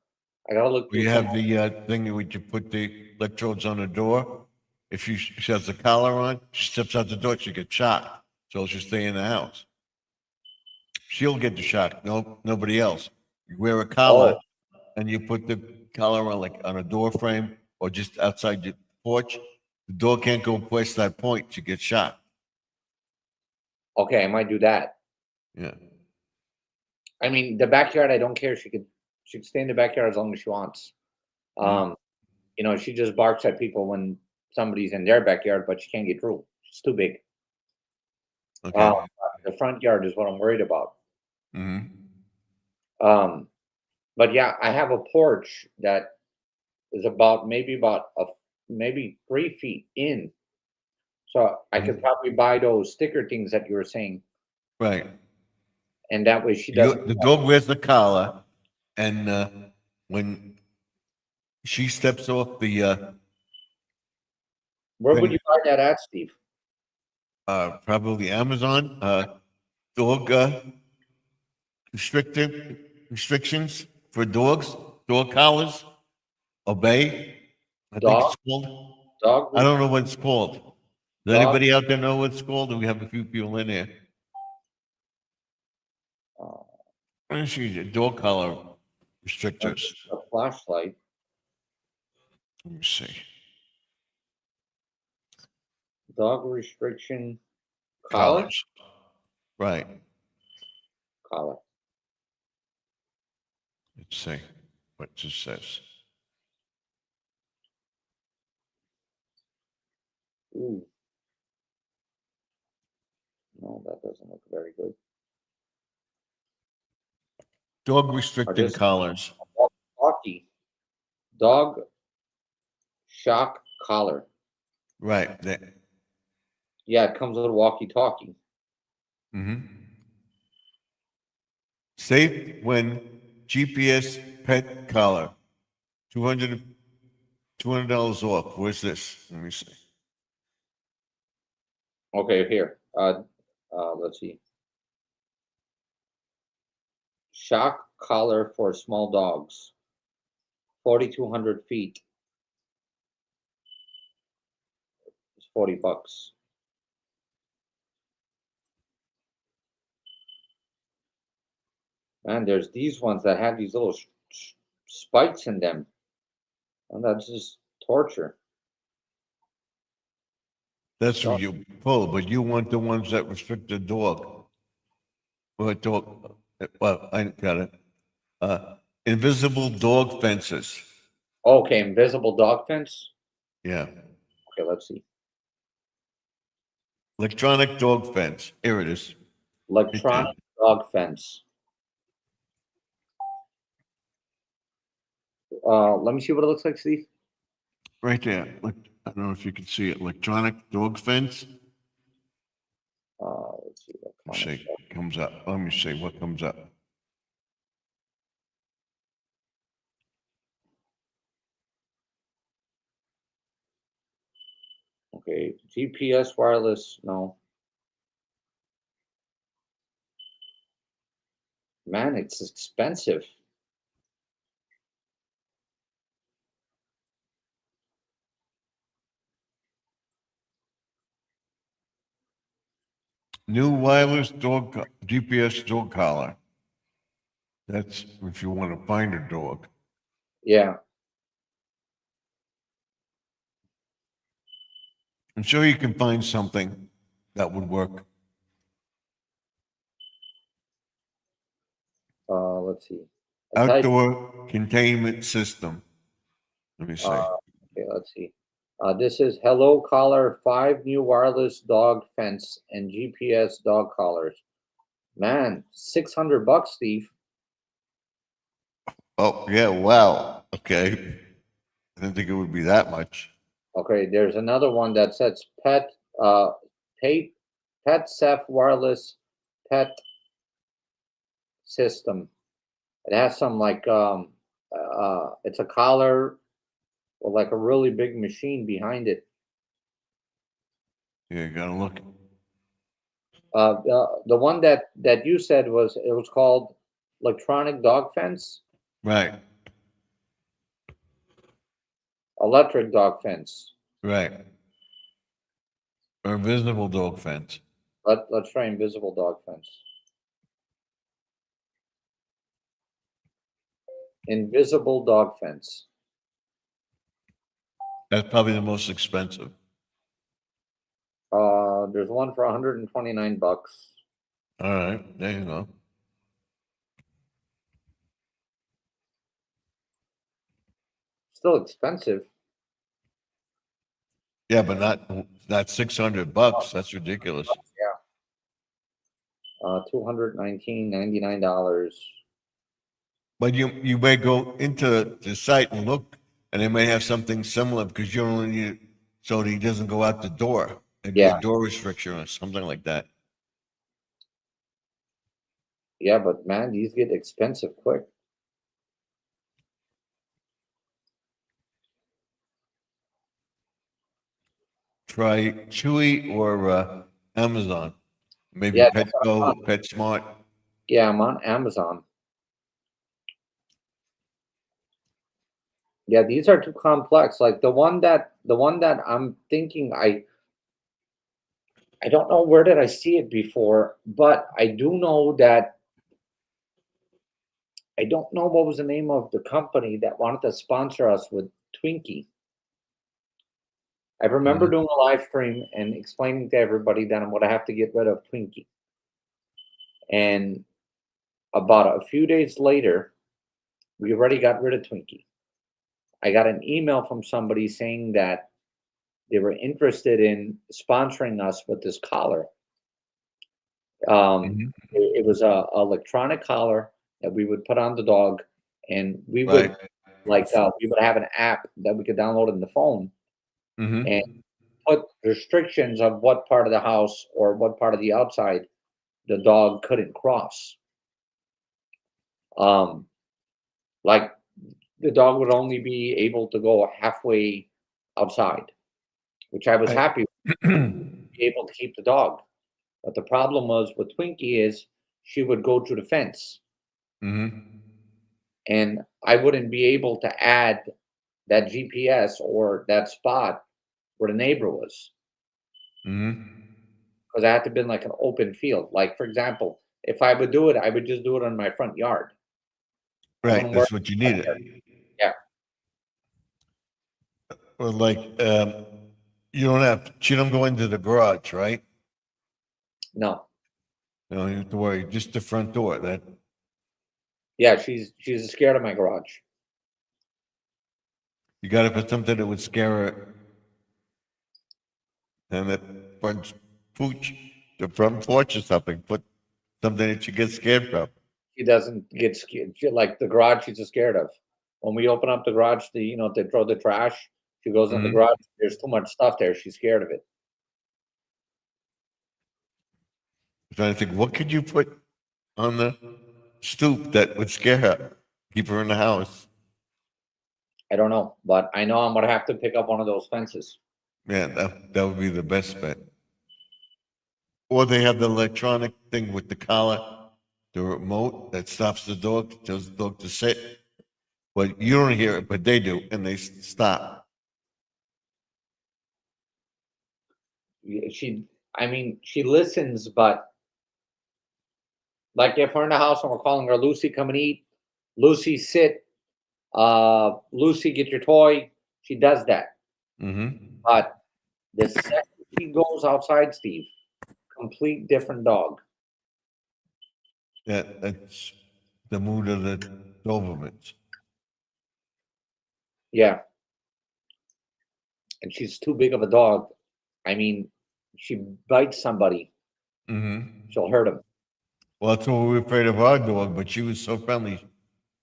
I gotta look We through have some. the thing in which you put the electrodes on the door. If she has the collar on, she steps out the door, she gets shocked. So she'll stay in the house. She'll get the shock. No, nobody else. You wear a collar and you put the collar on like on a door frame or just outside your porch. The door can't go past that point. She gets shocked. Okay, I might do that. Yeah. I mean, the backyard. I don't care. She could stay in the backyard as long as she wants. You know, she just barks at people when somebody's in their backyard, but she can't get through. She's too big. Okay. The front yard is what I'm worried about. Mm-hmm. But yeah, I have a porch that is about maybe 3 feet in. So I could probably buy those sticker things that you were saying, Right. and that way she doesn't. The dog wears the collar, and when she steps off the Where would thing, you buy that at, Steve? probably Amazon, dog restrictions for dogs, dog collars, obey. I think Dog, it's called. dog, I don't know what it's called. Does dog. anybody out there know what it's called? We have a few people in there. Uh, Let me see, dog collar restrictors. a flashlight. Let me see. Dog restriction collar. Collars. Right. Collar. Let's see what this says. Ooh. No, that doesn't look very good. Dog restricting just- collars. Walkie. Dog shock collar. Right. Yeah, it comes with a walkie-talkie. Safe when GPS pet collar. $200 off. Where's this? Let me see. Okay, here. Let's see. Shock collar for small dogs. 4,200 feet. It's $40. And there's these ones that have these little spikes in them. And that's just torture. That's what you pull, but you want the ones that restrict the dog. Well, dog. Well, I got it. Invisible dog fences. Okay, invisible dog fence. Yeah. Okay, let's see. Electronic dog fence. Here it is. Electronic dog fence. Let me see what it looks like, Steve. Right there. Look, I don't know if you can see it. Electronic dog fence. Let's see. Let's see. What comes up. Let me see what comes up. Okay, GPS wireless. No. Man, it's expensive. New wireless dog GPS dog collar. That's if you want to find a dog. Yeah. I'm sure you can find something that would work. Let's see. Outdoor containment system. Let me see. Okay, let's see. This is Hello Collar 5 new wireless dog fence and GPS dog collars. Man, $600, Steve. Oh, yeah. Wow. Okay. I didn't think it would be that much. Okay, there's another one that says pet PetSafe wireless pet system. It has some like it's a collar with like a really big machine behind it. Yeah, you gotta look. The one that you said was called electronic dog fence, Right, electric dog fence. right. Or invisible dog fence. Let's try invisible dog fence. Invisible dog fence. That's probably the most expensive. There's one for 129 bucks. All right, there you go. Still expensive. Yeah, but not $600. That's ridiculous. Yeah. $219.99. But you may go into the site and look, and they may have something similar because you only need so that he doesn't go out the door. Maybe Yeah. a door restriction or something like that. Yeah, but man, these get expensive quick. Try Chewy or Amazon. Maybe Yeah, Petco, PetSmart. yeah, I'm on Amazon. Yeah, these are too complex. Like the one that I'm thinking I don't know where did I see it before, but I do know that I don't know what was the name of the company that wanted to sponsor us with Twinkie. I remember Mhm. doing a live stream and explaining to everybody that I'm going to have to get rid of Twinkie. And about a few days later, we already got rid of Twinkie. I got an email from somebody saying that they were interested in sponsoring us with this collar. Mhm. It was a electronic collar that we would put on the dog, and we would Right. we would have an app that we could download in the phone and Mm-hmm. put restrictions of what part of the house or what part of the outside the dog couldn't cross. Um, like the dog would only be able to go halfway outside, which I was Right. happy with, be able to keep the dog. But the problem was with Twinkie is she would go through the fence, Mm-hmm. and I wouldn't be able to add that GPS or that spot where the neighbor was Mm-hmm. because I had to be in like an open field. Like for example, if I would do it, I would just do it on my front yard. I Right. wouldn't worry That's what you about it. needed. Yeah, Or like you don't have she don't go into the garage, right? no, You don't have to worry, just the front door. That yeah, she's scared of my garage. you gotta put something that would scare her and that front pooch, the front porch or something. Put something that you get scared from. She doesn't get scared. Like the garage, she's scared of. When we open up the garage, they throw the trash. She goes in the Mm-hmm. garage. There's too much stuff there. She's scared of it. I'm trying to think, what could you put on the stoop that would scare her? Keep her in the house. I don't know, but I know I'm gonna have to pick up one of those fences. Yeah, that would be the best bet. Or they have the electronic thing with the collar, the remote that stops the dog, tells the dog to sit. But you don't hear it, but they do, and they stop. I mean, she listens, but like if we're in the house and we're calling her Lucy, come and eat. Lucy, sit. Lucy, get your toy. She does that. Mm-hmm. But the second she goes outside, Steve, complete different dog. That's the mood of the Dobermans. Yeah, and she's too big of a dog. I mean, she bites somebody, Mm-hmm. she'll hurt him. Well, that's what we were afraid of our dog, but she was so friendly.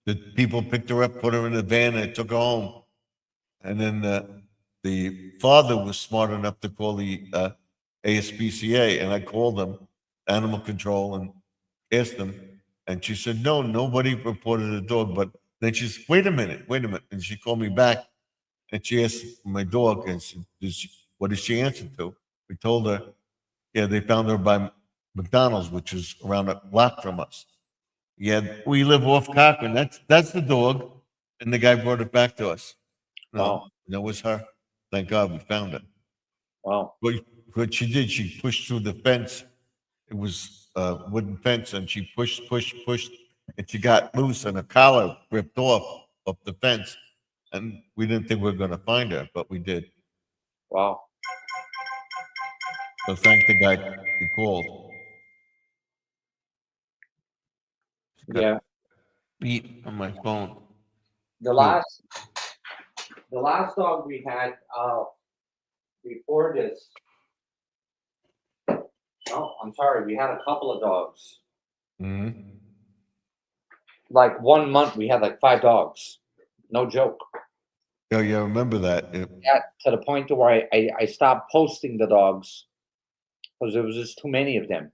The people picked her up, put her in a van, and took her home. And then the father was smart enough to call the ASPCA, and I called them, animal control, and asked them, and she said, no, nobody reported a dog. But then she said, wait a minute, and she called me back, and she asked my dog, and what did she answer to? We told her, yeah, they found her by McDonald's, which is around a block from us. Yeah, we live off Cochran. That's the dog, and the guy brought it back to us. No, Wow. that was her. Thank God we found it. Wow. But what she did, she pushed through the fence. It was a wooden fence, and she pushed, and she got loose, and her collar ripped off of the fence. And we didn't think we were going to find her, but we did. Wow. So thank the guy who called. Yeah. Beat on my phone. The last dog we had before this. Oh, I'm sorry. We had a couple of dogs. Mm-hmm. Like 1 month, we had like 5 dogs. No joke. Yeah, yeah, I remember that. Yeah, to the point to where I stopped posting the dogs because there was just too many of them,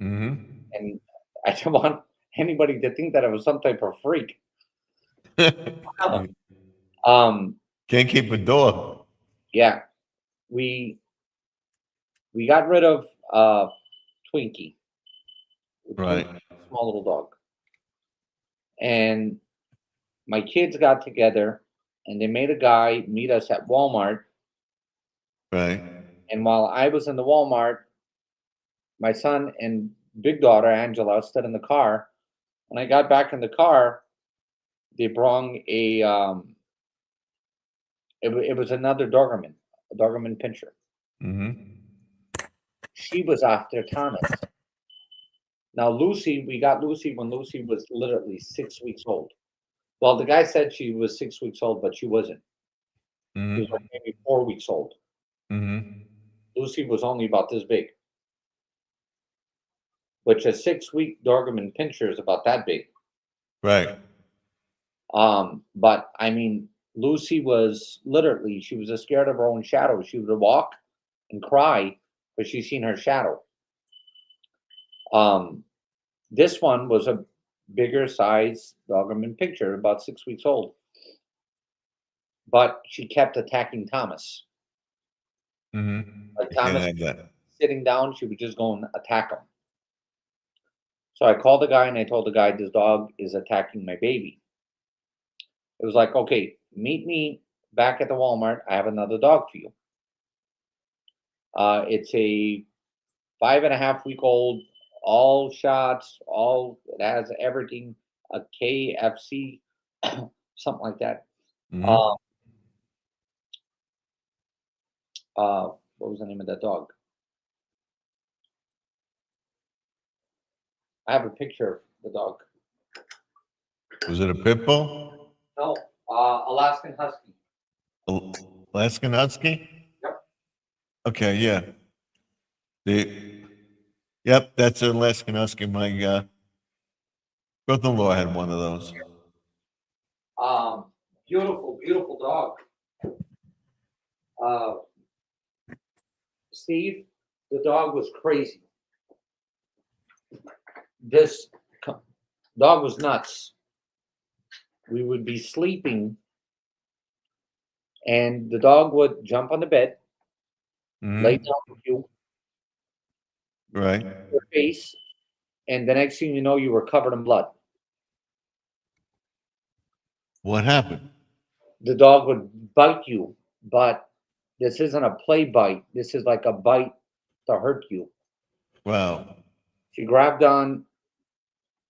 Mm-hmm. and I didn't want anybody to think that I was some type of freak. Can't keep a dog. Yeah, we got rid of Twinkie, Right. small little dog, and my kids got together and they made a guy meet us at Walmart. Right. And while I was in the Walmart, my son and big daughter Angela stood in the car. When I got back in the car, they brought a it was another Doberman, a Doberman Pinscher. Mm-hmm. She was after Thomas. Now Lucy, we got Lucy when Lucy was literally 6 weeks old. Well, the guy said she was 6 weeks old, but she wasn't. She was Mm-hmm. like maybe 4 weeks old. Mm-hmm. Lucy was only about this big, which a 6-week Doberman Pinscher is about that big. Right. But I mean, Lucy was literally, she was scared of her own shadow. She would walk and cry because she seen her shadow. This one was a bigger size Doberman Pinscher, about 6 weeks old. But she kept attacking Thomas. Mm-hmm. Like I can't Thomas have that. sitting down, she would just go and attack him. So I called the guy and I told the guy, this dog is attacking my baby. It was like, okay, meet me back at the Walmart. I have another dog for you. It's a 5.5-week-old, all shots, it has everything, a KFC, something like that. Mm-hmm. What was the name of that dog? I have a picture of the dog. Was it a pit bull? No, Alaskan Husky. Alaskan Husky? Yep. Okay, yeah. Yep, that's an Alaskan Husky. My brother-in-law had one of those. Beautiful, beautiful dog. Steve, the dog was crazy. This dog was nuts. We would be sleeping, and the dog would jump on the bed, lay down with you, Right. your face, and the next thing you know, you were covered in blood. What happened? The dog would bite you, but this isn't a play bite. This is like a bite to hurt you. Wow. She grabbed on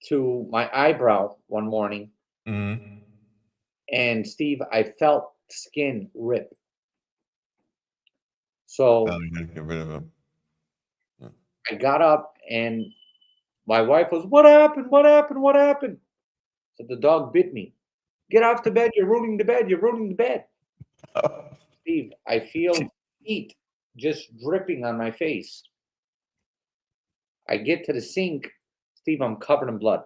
to my eyebrow one morning, Mm-hmm. and Steve, I felt skin rip. So Oh, you gotta get rid of him. I got up, and my wife was, "What happened? What happened? What happened?" So the dog bit me. Get off the bed! You're ruining the bed! You're ruining the bed! Steve, I feel heat just dripping on my face. I get to the sink, Steve, I'm covered in blood.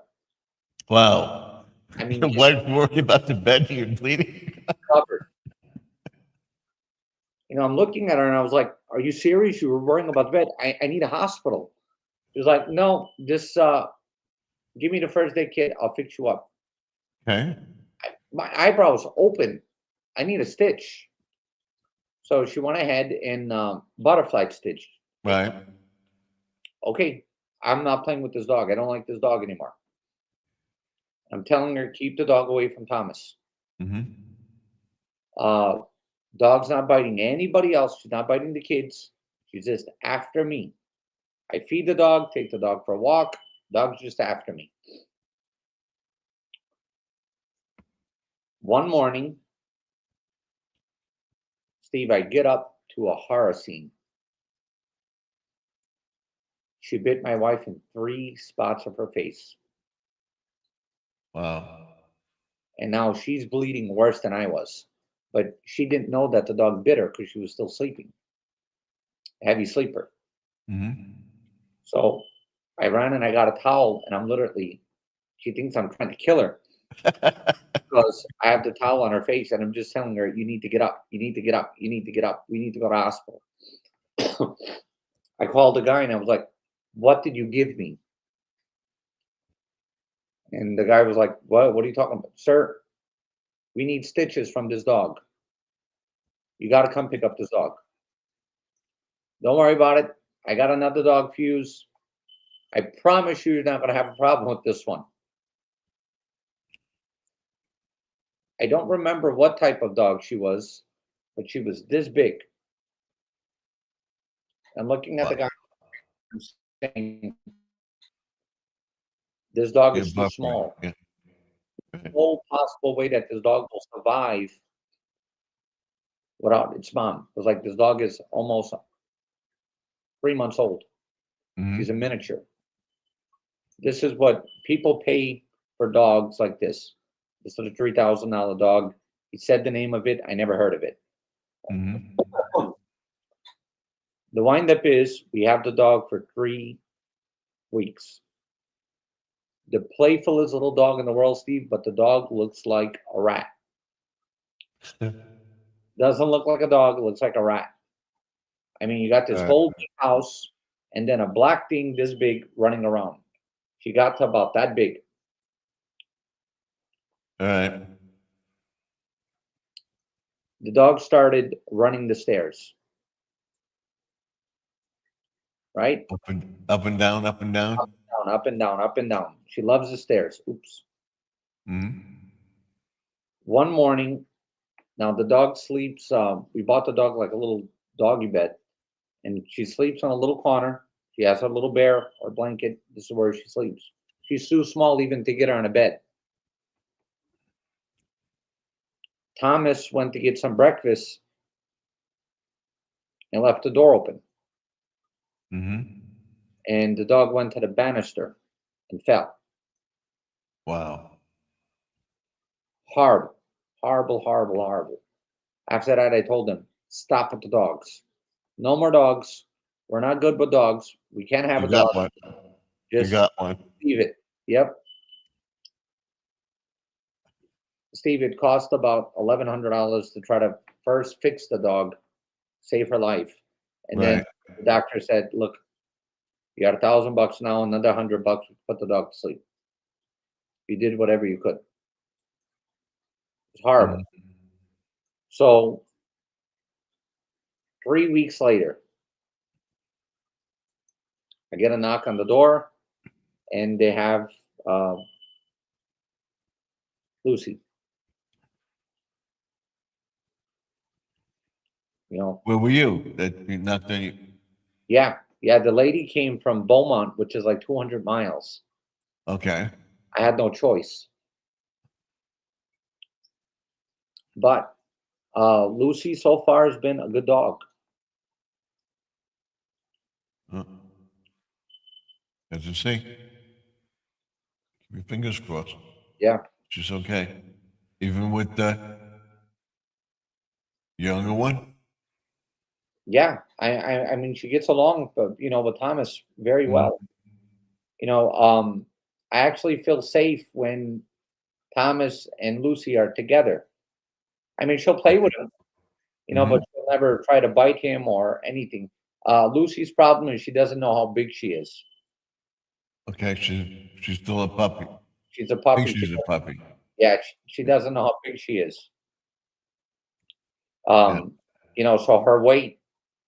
Wow. I mean, Why worry about the bed? You're bleeding. covered. I'm looking at her and I was like, "Are you serious? You were worrying about the bed? I need a hospital." She was like, "No, just give me the first aid kit. I'll fix you up." Okay. My eyebrows open. I need a stitch. So she went ahead and butterfly stitched. Right. Okay, I'm not playing with this dog. I don't like this dog anymore. I'm telling her, keep the dog away from Thomas. Mm-hmm. Uh, Dog's not biting anybody else. She's not biting the kids. She's just after me. I feed the dog, take the dog for a walk. Dog's just after me. One morning, Steve, I get up to a horror scene. She bit my wife in 3 spots of her face. Wow. And now she's bleeding worse than I was. But she didn't know that the dog bit her because she was still sleeping. Heavy sleeper. Mm-hmm. So I ran and I got a towel, and I'm literally, she thinks I'm trying to kill her because I have the towel on her face, and I'm just telling her, you need to get up. You need to get up. You need to get up. We need to go to the hospital. I called the guy and I was like, what did you give me? And the guy was like, what are you talking about? Sir, we need stitches from this dog. You got to come pick up this dog. Don't worry about it. I got another dog fuse. I promise you, you're not going to have a problem with this one. I don't remember what type of dog she was, but she was this big. I'm looking at the guy and saying, this dog Yeah, is too buffering. small. Yeah. No possible way that this dog will survive without its mom. It was like this dog is almost 3 months old. Mm-hmm. She's a miniature. This is what people pay for dogs like this. This is a $3,000 dog. He said the name of it. I never heard of it. Mm-hmm. The windup is we have the dog for 3 weeks. The playfulest little dog in the world, Steve, but the dog looks like a rat. Doesn't look like a dog, it looks like a rat. I mean, you got this whole big house and then a black thing this big running around. She got to about that big. All right. The dog started running the stairs. Right? Up and down, up and down. Down, up and down, up and down. She loves the stairs. Oops. Mm-hmm. One morning, now the dog sleeps. We bought the dog like a little doggy bed, and she sleeps on a little corner. She has a little bear or blanket. This is where she sleeps. She's too small even to get her in a bed. Thomas went to get some breakfast and left the door open. Mm-hmm. And the dog went to the banister and fell. Wow. Horrible, horrible, horrible, horrible. After that, I told them, stop with the dogs. No more dogs. We're not good with dogs. We can't have You a dog. got one. You Just got one. leave it. Yep. Steve, it cost about $1,100 to try to first fix the dog, save her life. And then Right. the doctor said, look, you got $1,000 now, another $100 to put the dog to sleep. You did whatever you could. It's horrible. Mhm. So 3 weeks later, I get a knock on the door, and they have Lucy. You know, Where were you? That nothing. yeah, the lady came from Beaumont, which is like 200 miles. Okay. I had no choice. But Lucy so far has been a good dog. As you see, keep your fingers crossed. Yeah, She's okay. Even with the younger one. yeah. I mean, she gets along, with Thomas very Mhm. well. I actually feel safe when Thomas and Lucy are together. I mean, she'll play with him, but Mhm. she'll never try to bite him or anything. Lucy's problem is she doesn't know how big she is. Okay, she's still a puppy. She's a I think puppy. she's a puppy. Yeah, she doesn't know how big she is. Yeah. You know, so her weight,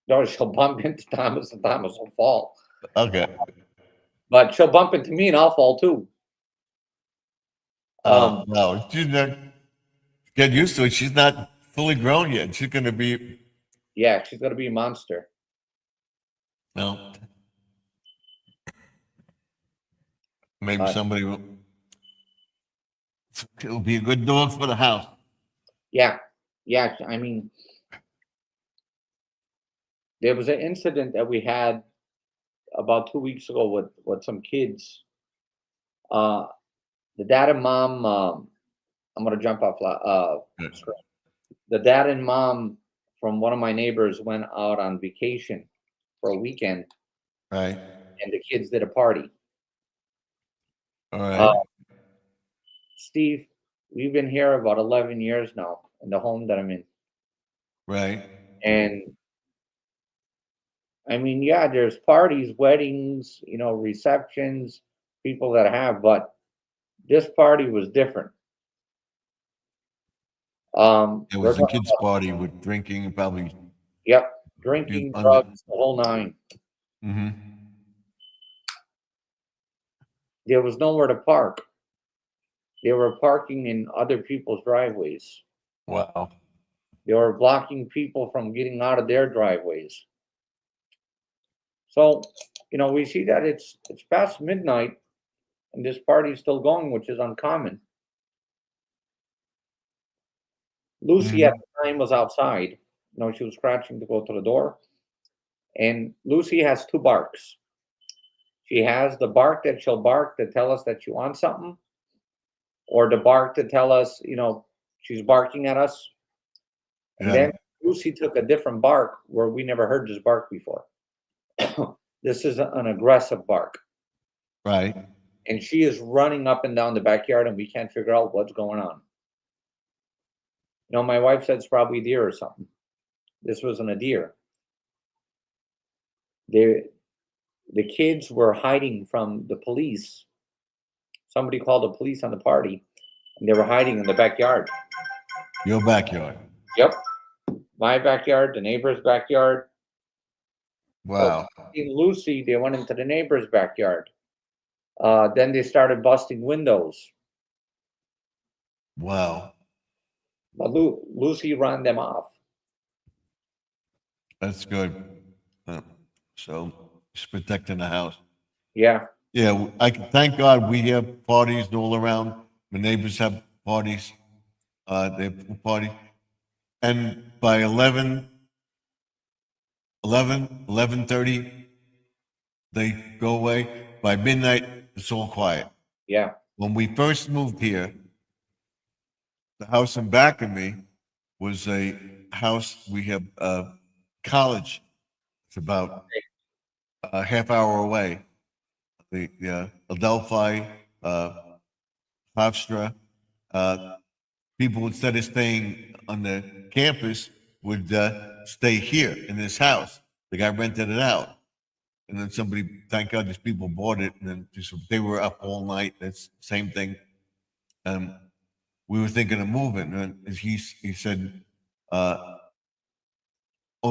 no, she'll bump into Thomas and Thomas will fall. Okay. But she'll bump into me and I'll fall too. No, she's not. Get used to it. She's not fully grown yet. She's going to be. Yeah, she's gonna be a monster. No. Maybe But somebody will. It'll be a good dog for the house. yeah, yeah. I mean, there was an incident that we had about 2 weeks ago with some kids. Uh, the dad and mom. I'm gonna jump off. Good. Screen. The dad and mom from one of my neighbors went out on vacation for a weekend, Right. and the kids did a party. All Uh, right. Steve, we've been here about 11 years now in the home that I'm in, Right. and I mean, yeah, there's parties, weddings, you know, receptions, people that have, but this party was different. It We're was a talking kids' about, party with drinking and probably. yep, drinking, drugs, the whole nine. Mm-hmm. There was nowhere to park. They were parking in other people's driveways. Wow. They were blocking people from getting out of their driveways. So, you know, we see that it's past midnight and this party is still going, which is uncommon. Lucy at Mm-hmm. the time was outside. You know, she was scratching to go to the door. And Lucy has two barks. She has the bark that she'll bark to tell us that she wants something, or the bark to tell us, you know, she's barking at us. And Yeah. then Lucy took a different bark where we never heard this bark before. This is an aggressive bark. Right. And she is running up and down the backyard and we can't figure out what's going on. You know, my wife said it's probably a deer or something. This wasn't a deer. The kids were hiding from the police. Somebody called the police on the party and they were hiding in the backyard. Your backyard. Yep. My backyard, the neighbor's backyard. So Wow. in Lucy, they went into the neighbor's backyard. Then they started busting windows. Wow. But Lucy ran them off. That's good. So she's protecting the house. Yeah. Yeah, I can thank God we have parties all around. My neighbors have parties. They have a party. And by 11:30, they go away. By midnight, it's all quiet. Yeah. When we first moved here, the house in back of me was a house. We have college. It's about a half hour away. The Adelphi, Hofstra, people instead of staying on the campus would stay here in this house. The guy rented it out, and then somebody, thank God, these people bought it, and then just, they were up all night. That's the same thing. We were thinking of moving, and he said, all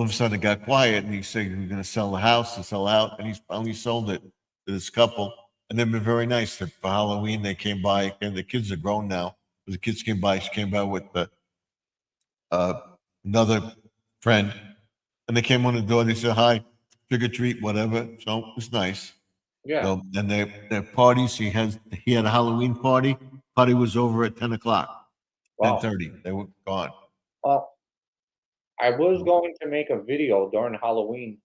of a sudden it got quiet, and he said he was going to sell the house and sell out, and he's finally sold it to this couple, and they've been very nice. For Halloween, they came by, and the kids are grown now. But the kids came by. She came by with another friend, and they came on the door. They said hi, trick or treat, whatever. So it's nice. Yeah. So and their parties. He had a Halloween party. Party was over at 10 o'clock, Wow. 10:30. They were gone. Well, I was going to make a video during Halloween.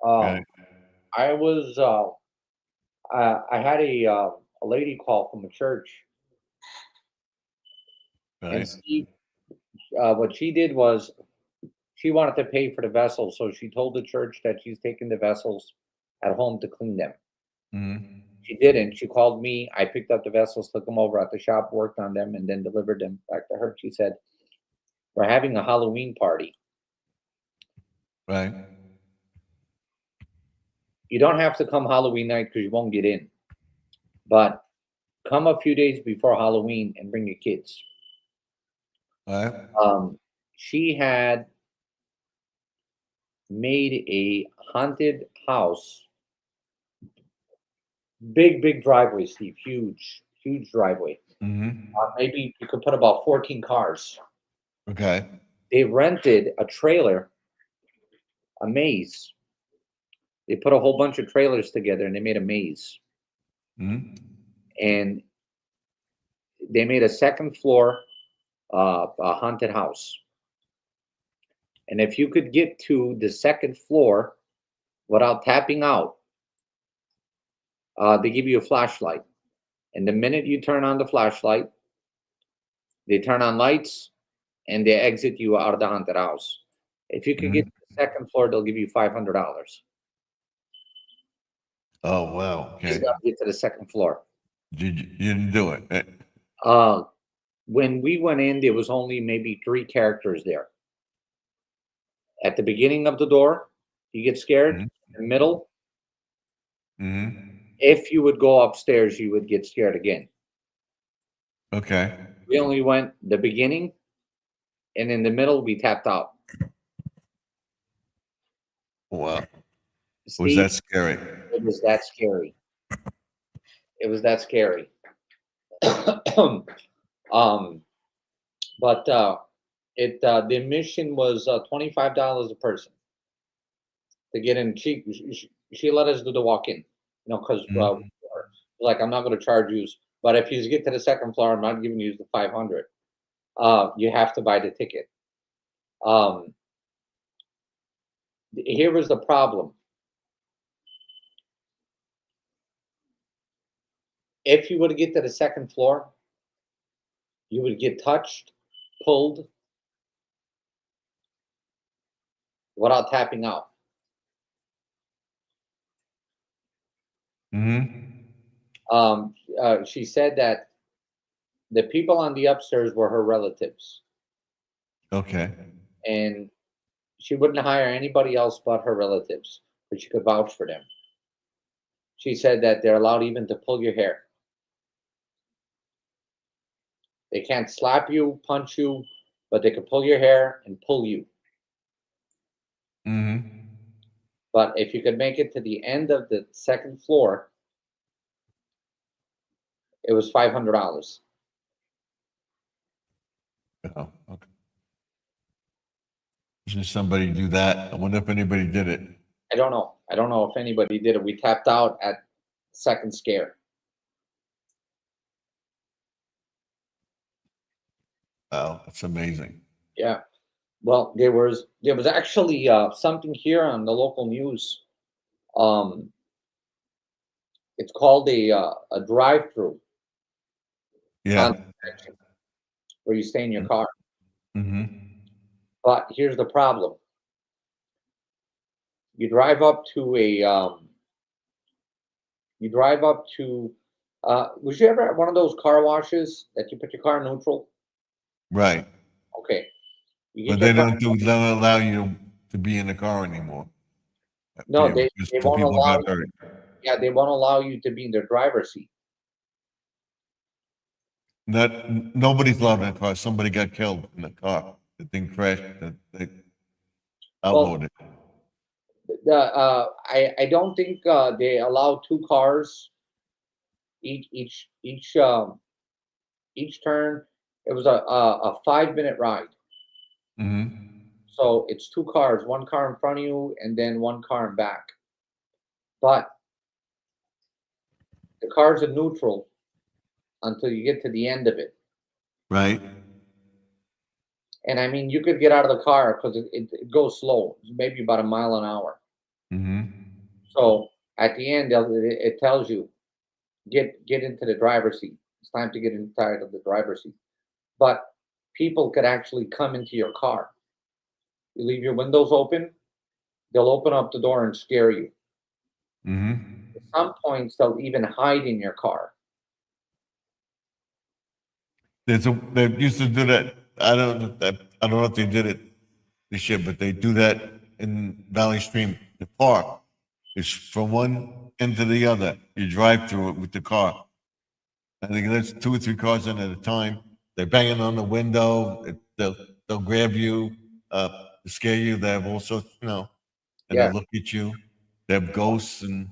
Right. I was I had a lady call from a church, and Right. Steve, what she did was she wanted to pay for the vessels, so she told the church that she's taking the vessels at home to clean them. Mm-hmm. She didn't. She called me. I picked up the vessels, took them over at the shop, worked on them, and then delivered them back to her. She said, "We're having a Halloween party. Right. You don't have to come Halloween night because you won't get in. But come a few days before Halloween and bring your kids. Right. She had made a haunted house. Big driveway, Steve. Huge driveway. Mm-hmm. Maybe you could put about 14 cars. Okay. They rented a trailer, a maze. They put a whole bunch of trailers together and they made a maze. Mm-hmm. And they made a second floor a haunted house. And if you could get to the second floor without tapping out, they give you a flashlight. And the minute you turn on the flashlight, they turn on lights and they exit you out of the haunted house. If you could get to the second floor, they'll give you $500. Oh, wow. You Okay. got to get to the second floor. You didn't do it. When we went in, there was only maybe 3 characters there. At the beginning of the door, you get scared. Mhm. In the middle, Mm-hmm. if you would go upstairs, you would get scared again. Okay. We only went the beginning, and in the middle, we tapped out. Wow. Was Steve, that scary? it was that scary. It was that scary. But the admission was $25 a person to get in. She let us do the walk-in, because Mhm. like, I'm not going to charge you, but if you get to the second floor, I'm not giving you the 500. You have to buy the ticket. Here was the problem. If you were to get to the second floor, you would get touched, pulled, without tapping out. Mm-hmm. She said that the people on the upstairs were her relatives, Okay. and she wouldn't hire anybody else but her relatives, but she could vouch for them. She said that they're allowed even to pull your hair. They can't slap you, punch you, but they can pull your hair and pull you. Mm-hmm. But if you could make it to the end of the second floor, it was $500. Oh, okay. Should somebody do that? I wonder if anybody did it. I don't know. I don't know if anybody did it. We tapped out at second scare. Oh, that's amazing. Yeah. Well, there was actually something here on the local news. It's called a drive-through Yeah. where you stay in your car. Mm-hmm. But here's the problem. You drive up to was you ever at one of those car washes that you put your car in neutral? Right. Okay. You But get they your car. don't allow you to be in the car anymore. No, Yeah, they because won't people allow got hurt. yeah, they won't allow you to be in their driver's seat. Nobody's allowed in the car. Somebody got killed in the car. The thing crashed. They Well, outlawed it. I don't think they allow 2 cars each turn. It was a 5-minute ride. Mm-hmm. So it's 2 cars, 1 car in front of you and then 1 car in back. But the cars are neutral until you get to the end of it. Right. And I mean, you could get out of the car because it goes slow, maybe about a mile an hour. Mm-hmm. So at the end, it tells you, get into the driver's seat. It's time to get inside of the driver's seat. But people could actually come into your car. You leave your windows open, they'll open up the door and scare you. Mm-hmm. At some points, they'll even hide in your car. They used to do that. I don't know if they did it this year, but they do that in Valley Stream, the park is from one end to the other. You drive through it with the car. I think there's 2 or 3 cars in at a time. They're banging on the window. They'll grab you, to scare you. They have all sorts, and they Yeah. look at you. They have ghosts, and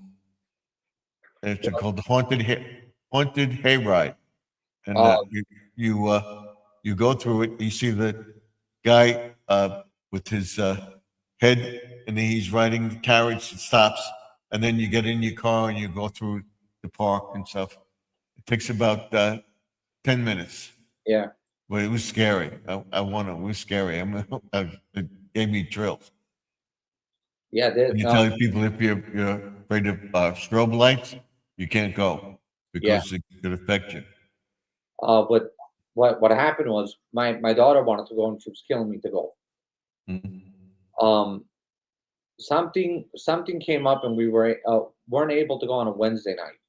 it's called the haunted hayride. And Um, you go through it. You see the guy with his head, and he's riding the carriage. It stops, and then you get in your car and you go through the park and stuff. It takes about 10 minutes, yeah. but it was scary. It was scary. It gave me thrills. Yeah. And you tell people if you're afraid of strobe lights, you can't go Yeah. because it could affect you. But what happened was my daughter wanted to go and she was killing me to go. Mhm. Um, something came up and we weren't able to go on a Wednesday night.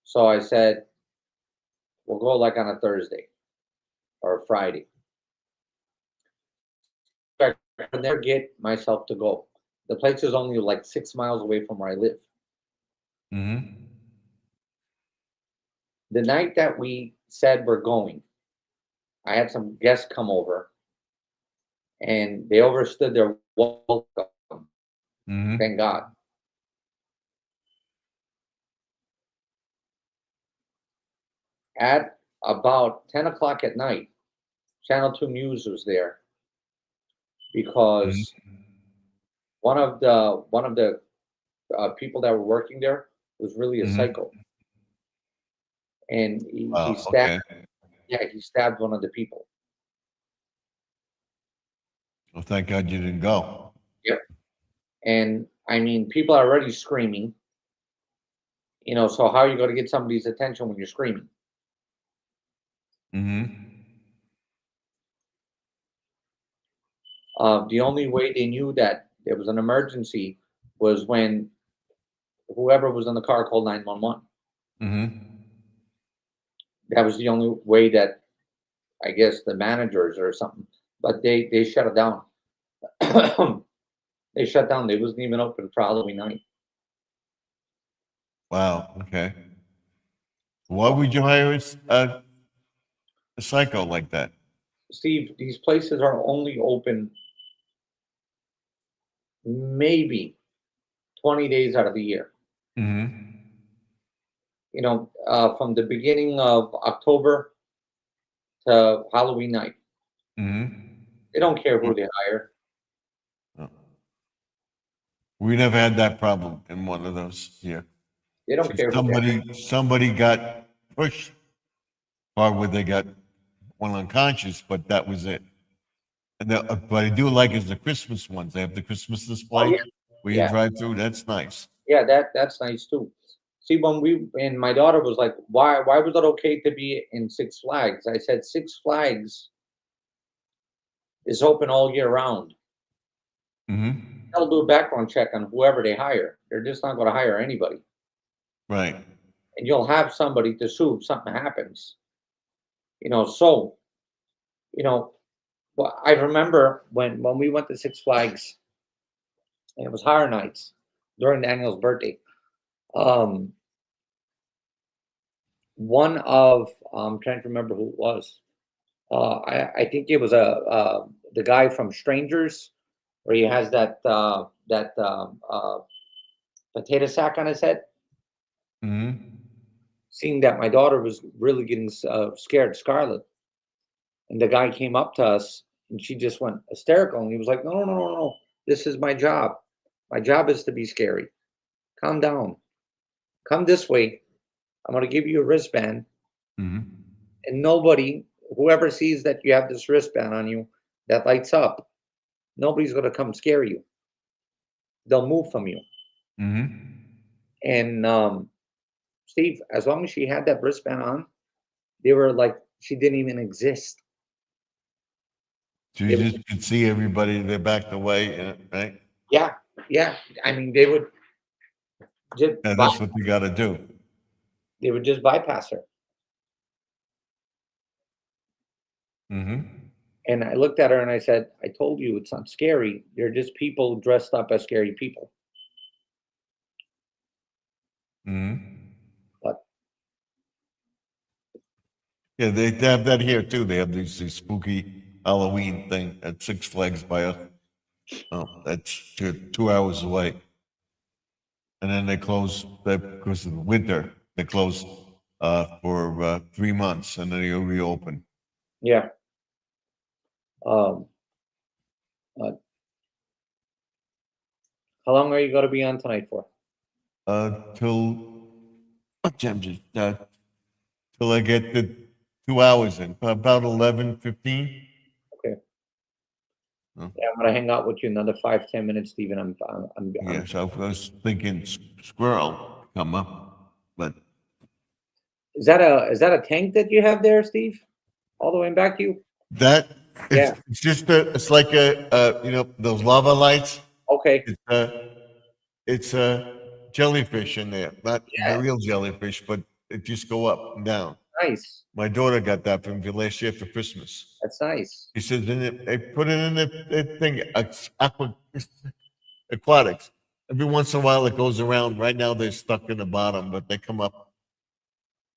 So I said we'll go like on a Thursday or a Friday. I could never get myself to go. The place is only like 6 miles away from where I live. Mhm. The night that we said we're going, I had some guests come over and they overstood their welcome. Mhm. Thank God. At about 10 o'clock at night, Channel 2 News was there Mhm. because one of the people that were working there was really a Mhm. psycho, and he Wow. stabbed Okay. yeah he stabbed one of the people. Well, thank God you didn't go. Yep. And I mean, people are already screaming. So how are you going to get somebody's attention when you're screaming? Mhm. The only way they knew that there was an emergency was when whoever was in the car called 911. Mhm. That was the only way that I guess the managers or something, but they shut it down. They shut down. They wasn't even open for Halloween night. Wow. Okay. Why would you hire a psycho like that? Steve, these places are only open maybe 20 days out of the year. Mhm. From the beginning of October to Halloween night. Mhm. They don't care who they hire. Oh. We never had that problem in one of those here. They don't care who they hire. Somebody got pushed or where they got one unconscious, but that was it. And what I do like is the Christmas ones. They have the Christmas Oh display yeah, where you yeah, drive through. That's nice. yeah. That's nice too. See, and my daughter was like, "Why was it okay to be in Six Flags?" I said, "Six Flags is open all year round. Hmm. They'll do a background check on whoever they hire. They're just not going to hire anybody, Right. and you'll have somebody to sue if something happens." So you know, well, I remember when we went to Six Flags, and it was Horror Nights during Daniel's birthday. Um, one of I'm trying to remember who it was. I think it was the guy from Strangers, where he has that potato sack on his head. Hmm. Seeing that my daughter was really getting scared, Scarlet, and the guy came up to us, and she just went hysterical, and he was like, "No, no, no, no, no! This is my job. My job is to be scary. Calm down. Come this way. I'm going to give you a wristband, Hmm. and whoever sees that you have this wristband on you that lights up, nobody's going to come scare you. They'll move from you." Hmm. And Steve, as long as she had that wristband on, they were like she didn't even exist. So They you would, just could see everybody. They backed away, right? yeah, yeah. I mean, they would just Yeah, by, that's what you got to do. they would just bypass her. Hmm. And I looked at her and I said, I told you it's not scary. They're just people dressed up as scary people. Mhm. But Yeah, they have that here too. They have these spooky Halloween thing at Six Flags by us. Oh, that's 2 hours away. And then they close because of the winter. They close for 3 months, and then they reopen yeah. Um, but how long are you going to be on tonight for? till till I get the 2 hours in, about 11:15. Okay. Oh, Yeah, I'm going to hang out with you another 5, 10 minutes, Stephen. I'm yes, I was thinking squirrel come up, but is that a tank that you have there, Steve? All the way back to you? that Yeah. it's just it's like those lava lights. Okay. It's a jellyfish in there, not the Yeah. real jellyfish, but it just go up and down. Nice. My daughter got that from last year for Christmas. That's nice. He says, they put it in the thing, aquatics. Every once in a while, it goes around. Right now, they're stuck in the bottom, but they come up,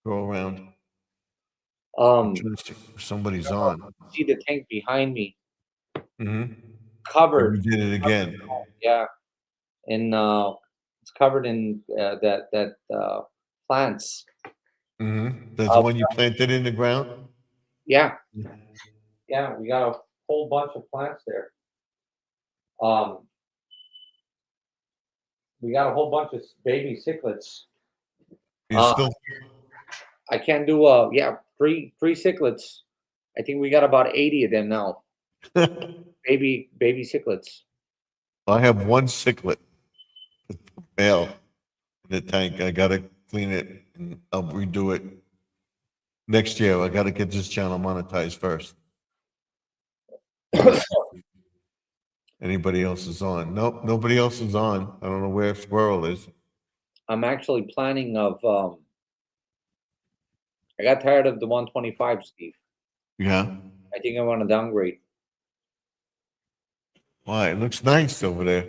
go around. I'm Um, trying to see if somebody's on. see the tank behind me, Mm-hmm. covered. You did it again. Yeah, and it's covered in that plants. Mm-hmm. That's the Uh, one you planted in the ground. yeah, yeah, we got a whole bunch of plants there. Um, we got a whole bunch of baby cichlids. You Uh, still. I can do three cichlids. I think we got about 80 of them now. Baby cichlids. I have one ciclet male in the tank. I gotta clean it and I'll redo it next year. I gotta get this channel monetized first. Anybody else is on? Nope, nobody else is on. I don't know where Squirrel is. I'm actually planning of. I got tired of the 125, Steve. Yeah. I think I want to downgrade. Why? It looks nice over there.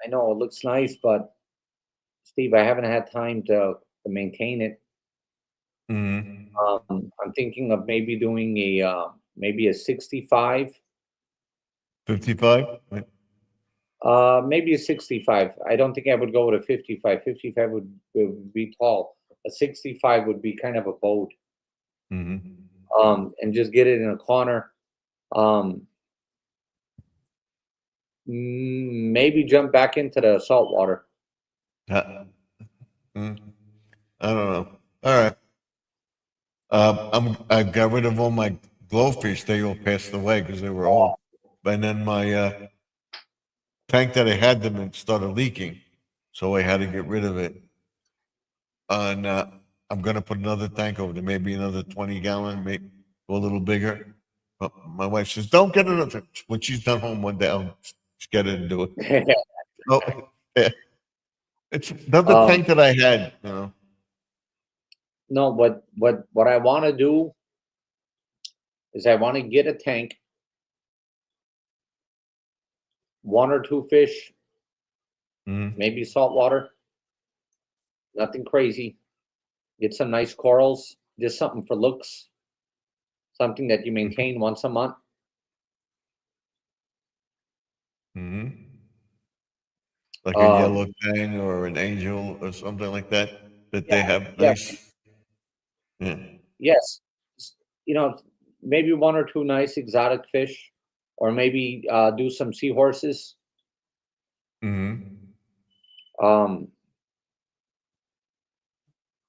I know it looks nice, but Steve, I haven't had time to maintain it. Mm-hmm. I'm thinking of maybe doing maybe a 65, 55? maybe a 65. I don't think I would go with a 55. 55 would be tall. A 65 would be kind of a boat. Mm-hmm. And just get it in a corner. Maybe jump back into the salt water. I don't know. All right. I got rid of all my glowfish. They all passed away because they were old. And then my tank that I had them in started leaking, so I had to get rid of it. And I'm gonna put another tank over there, maybe another 20-gallon, maybe go a little bigger. But my wife says, "Don't get another." When she's done home one day, I'll just get it and do it. Oh, yeah. It's another um, tank that I had. You know. no, what I want to do is I want to get a tank, one or two fish, Mm-hmm. maybe saltwater, nothing crazy. Get some nice corals, just something for looks, something that you maintain once a month. Mm-hmm. Like a Um, yellow tang or an angel or something like that. That yeah, they have yeah, nice. Yeah. yes. You know, maybe one or two nice exotic fish, or maybe do some seahorses. Mm-hmm. Um,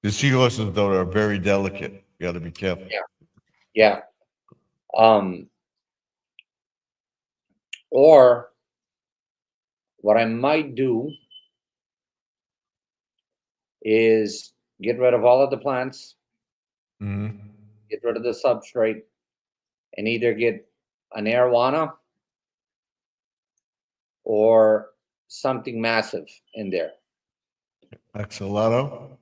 The seahorses, though, are very delicate. You got to be careful. yeah, yeah. Um, or what I might do is get rid of all of the plants, Mm-hmm. get rid of the substrate, and either get an arowana or something massive in there. Axolotl.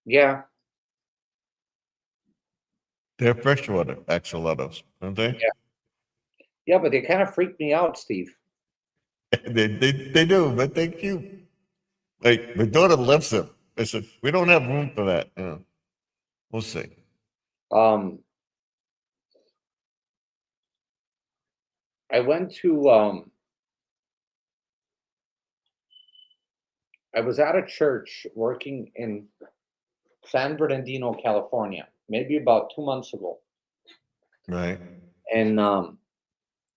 Yeah, They're freshwater axolotls, aren't they? yeah, Yeah, but they kind of freak me out, Steve. They do, but they're cute. Like my daughter loves them. I said, we don't have room for that. We'll see. Um, I went to I was at a church working in San Bernardino, California, maybe about 2 months ago, Right. and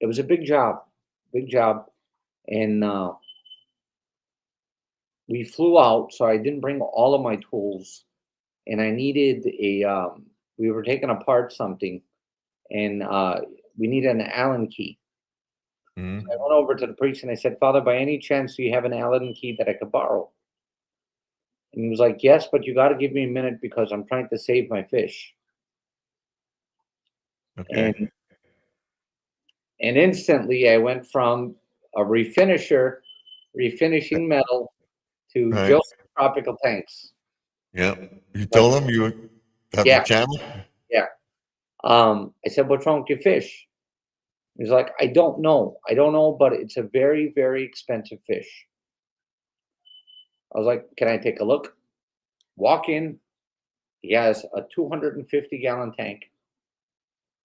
it was a big job, and we flew out, so I didn't bring all of my tools, and I needed a. We were taking apart something, and we needed an Allen key. Hmm. I went over to the priest and I said, "Father, by any chance, do you have an Allen key that I could borrow?" And he was like, "Yes, but you got to give me a minute because I'm trying to save my fish." Okay. And instantly, I went from a refinisher, refinishing metal, to Right. Joe Tropical Tanks. Yeah. You Like, told them you have the yeah, channel? yeah. I said, "What's wrong with your fish?" He's like, "I don't know. I don't know, but it's a very, very expensive fish." I was like, "Can I take a look?" Walk in. He has a 250-gallon tank,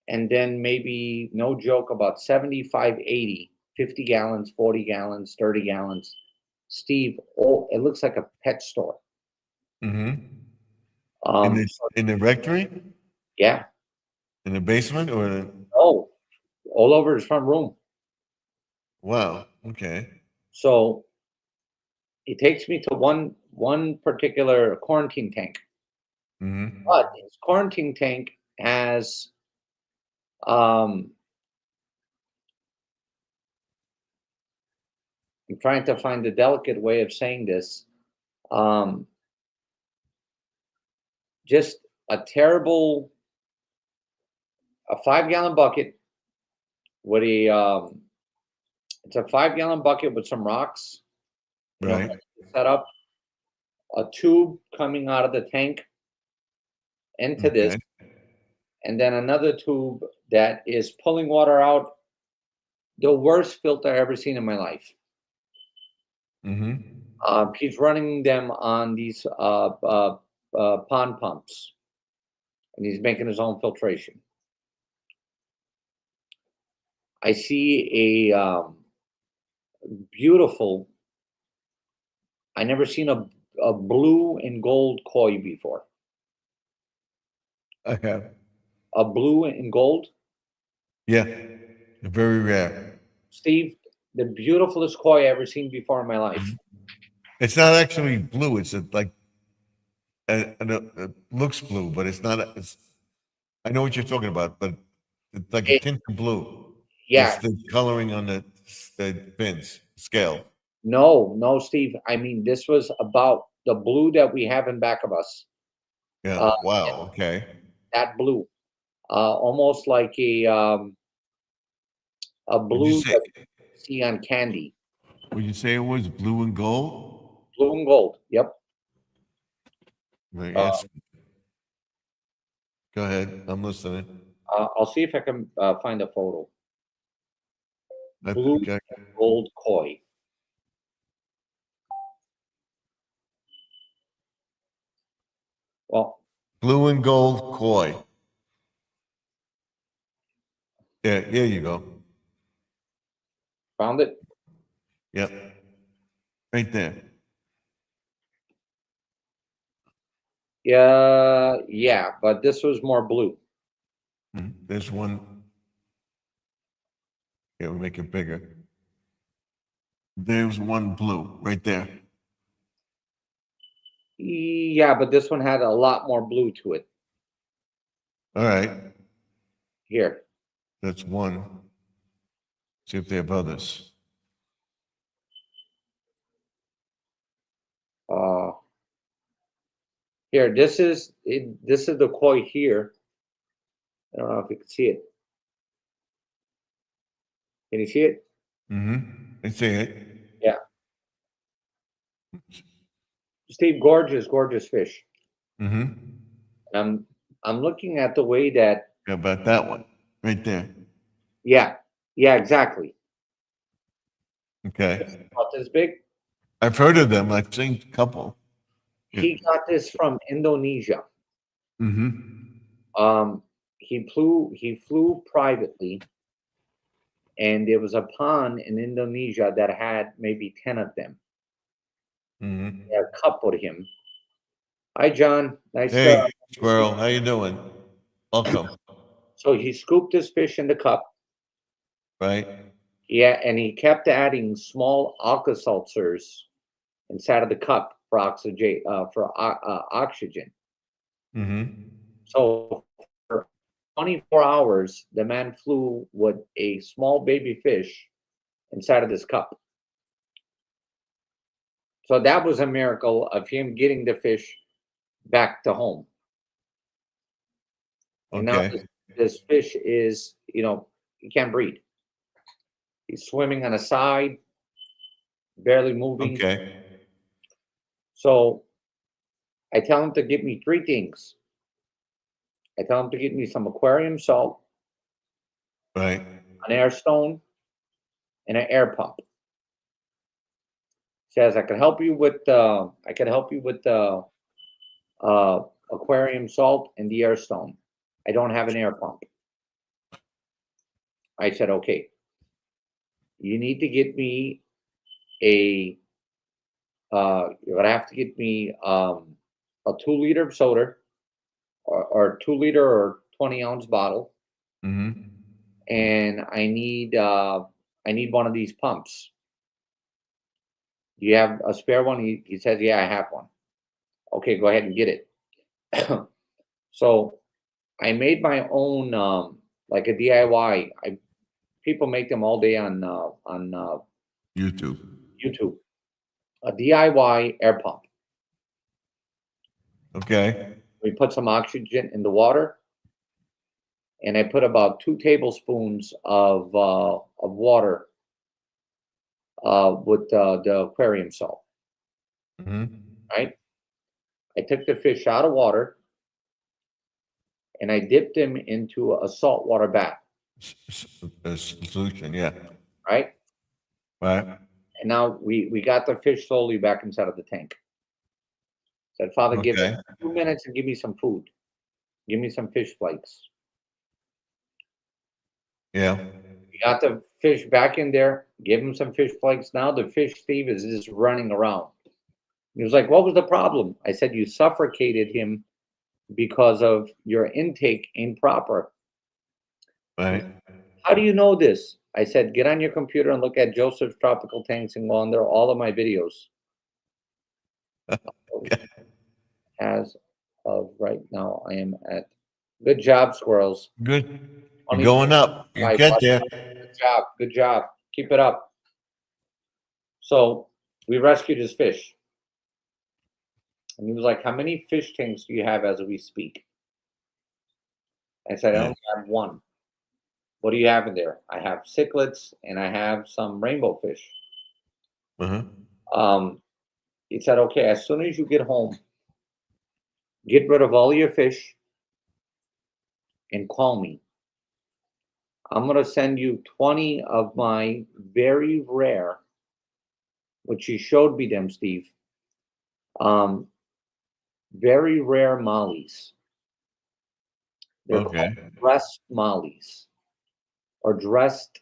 and then maybe, no joke, about 75, 80, 50 gallons, 40 gallons, 30 gallons. Steve, oh, it looks like a pet store. Mm-hmm. So, In the rectory? yeah, In the basement oh, all over his front room. wow. Okay. So he takes me to one particular quarantine tank, Mm-hmm. but his quarantine tank has um, I'm trying to find a delicate way of saying this. Um, just a terrible a 5 gallon bucket with a it's a 5 gallon bucket with some rocks, Right. set up, a tube coming out of the tank into this, Okay. and then another tube that is pulling water out. The worst filter I've ever seen in my life. Mm-hmm. He's running them on these pond pumps, and he's making his own filtration. I see a beautiful. I never seen a blue and gold koi before. I have. A blue and gold, Yeah. Very rare. Steve, the beautifulest koi I ever seen before in my life. Mhm. It's not actually blue. It's like it looks blue, but it's not. It's. I know what you're talking about, but it's like a It, tint of blue. It's yeah, the coloring on the fins scale. no, no, Steve. I mean, this was about the blue that we have in back of us. Yeah. Uh, Wow. Okay. that blue, almost like a Would you blue say? that you see on candy. Would you say it was blue and gold? Blue and gold. Yep. Right, Uh, yes. Go ahead. I'm listening. I'll see if I can find a photo. I Blue think I, and gold koi. Well, blue and gold koi. Yeah. Here you go. found it. Yep. Right there. Yeah, yeah, but this was more blue. There's one. Yeah, we'll make it bigger. There's one blue right there. Yeah, but this one had a lot more blue to it. All right. Here, That's one. See if they have others. uh, here. This is it. This is the koi here. I don't know if you can see it. Can you see it? Mm-hmm. I see it. Yeah, Steve, gorgeous, gorgeous fish. Mm-hmm. I'm I'm looking at the way that, How about that one? Right there. yeah, Yeah, exactly. Okay. About this big. I've heard of them. I've seen a couple. He got this from Indonesia. Mm-hmm. He flew privately, and there was a pond in Indonesia that had maybe 10 of them. Mm-hmm. They had a cup with him. Hi, John. Nice. Hey, Squirrel, how you doing? Welcome. So he scooped his fish in the cup. Right? Yeah, and he kept adding small Alka-Seltzers inside of the cup for oxygen. Mm-hmm. So for 24 hours, the man flew with a small baby fish inside of this cup. So that was a miracle of him getting the fish back to home. And now Okay. this fish is, he can't breathe. He's swimming on the side, barely moving. Okay. So I tell him to give me three things. I tell him to get me some aquarium salt, Right. an air stone, and an air pump. Says I can help you with the aquarium salt and the air stone. I don't have an air pump. I said, okay. You need to get me you're gonna have to get me a 2 liter of soda or 2 liter or 20-ounce bottle, Mm-hmm. and I need one of these pumps. Do you have a spare one? He says, yeah, I have one. Okay, go ahead and get it. So I made my own like a DIY. People make them all day on YouTube. YouTube. A DIY air pump. Okay. We put some oxygen in the water, and I put about 2 tablespoons of water with the aquarium salt. Mm-hmm. Right. I took the fish out of water, and I dipped them into a saltwater bath. A solution, yeah. Right. Right. And now we got the fish slowly back inside of the tank. Said, Father, give Okay. me 2 minutes and give me some food. Give me some fish flakes. Yeah. We got the fish back in there, give him some fish flakes. Now the fish, Steve, is just running around. He was like, what was the problem? I said, you suffocated him because of your intake improper. Right. How do you know this? I said, get on your computer and look at Joseph's Tropical Tanks and go under all of my videos. As of right now, I am at good job, squirrels. Good. You're going up. You get there. Good job. Good job. Keep it up. So we rescued his fish. And he was like, how many fish tanks do you have as we speak? I said, I only have one. What do you have in there? I have cichlids and I have some rainbow fish. Uh-huh. He said, okay, as soon as you get home, get rid of all your fish and call me. I'm going to send you 20 of my very rare, which you showed me them, Steve, very rare mollies. They're Okay. called dressed mollies or dressed.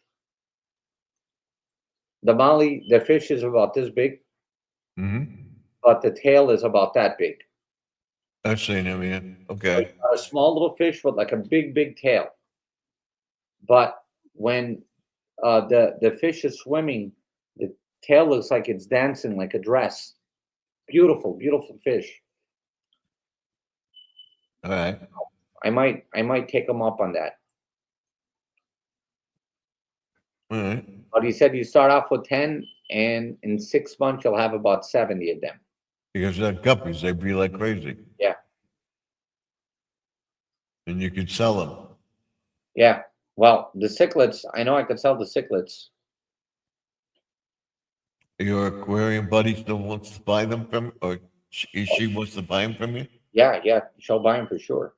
The molly, the fish is about this big, Mm-hmm. but the tail is about that big. I've seen him, yeah. So Okay. you got a small little fish with like a big, big tail. But when the fish is swimming, the tail looks like it's dancing like a dress. Beautiful, beautiful fish. All right. I might take him up on that. All right. But he said you start off with 10, and in 6 months you'll have about 70 of them. Because they're guppies, they breed like crazy. Yeah. And you could sell them. Yeah. Well, the cichlids, I know I could sell the cichlids. Your aquarium buddy still wants to buy them from, or she wants to buy them from you? Yeah, she'll buy them for sure.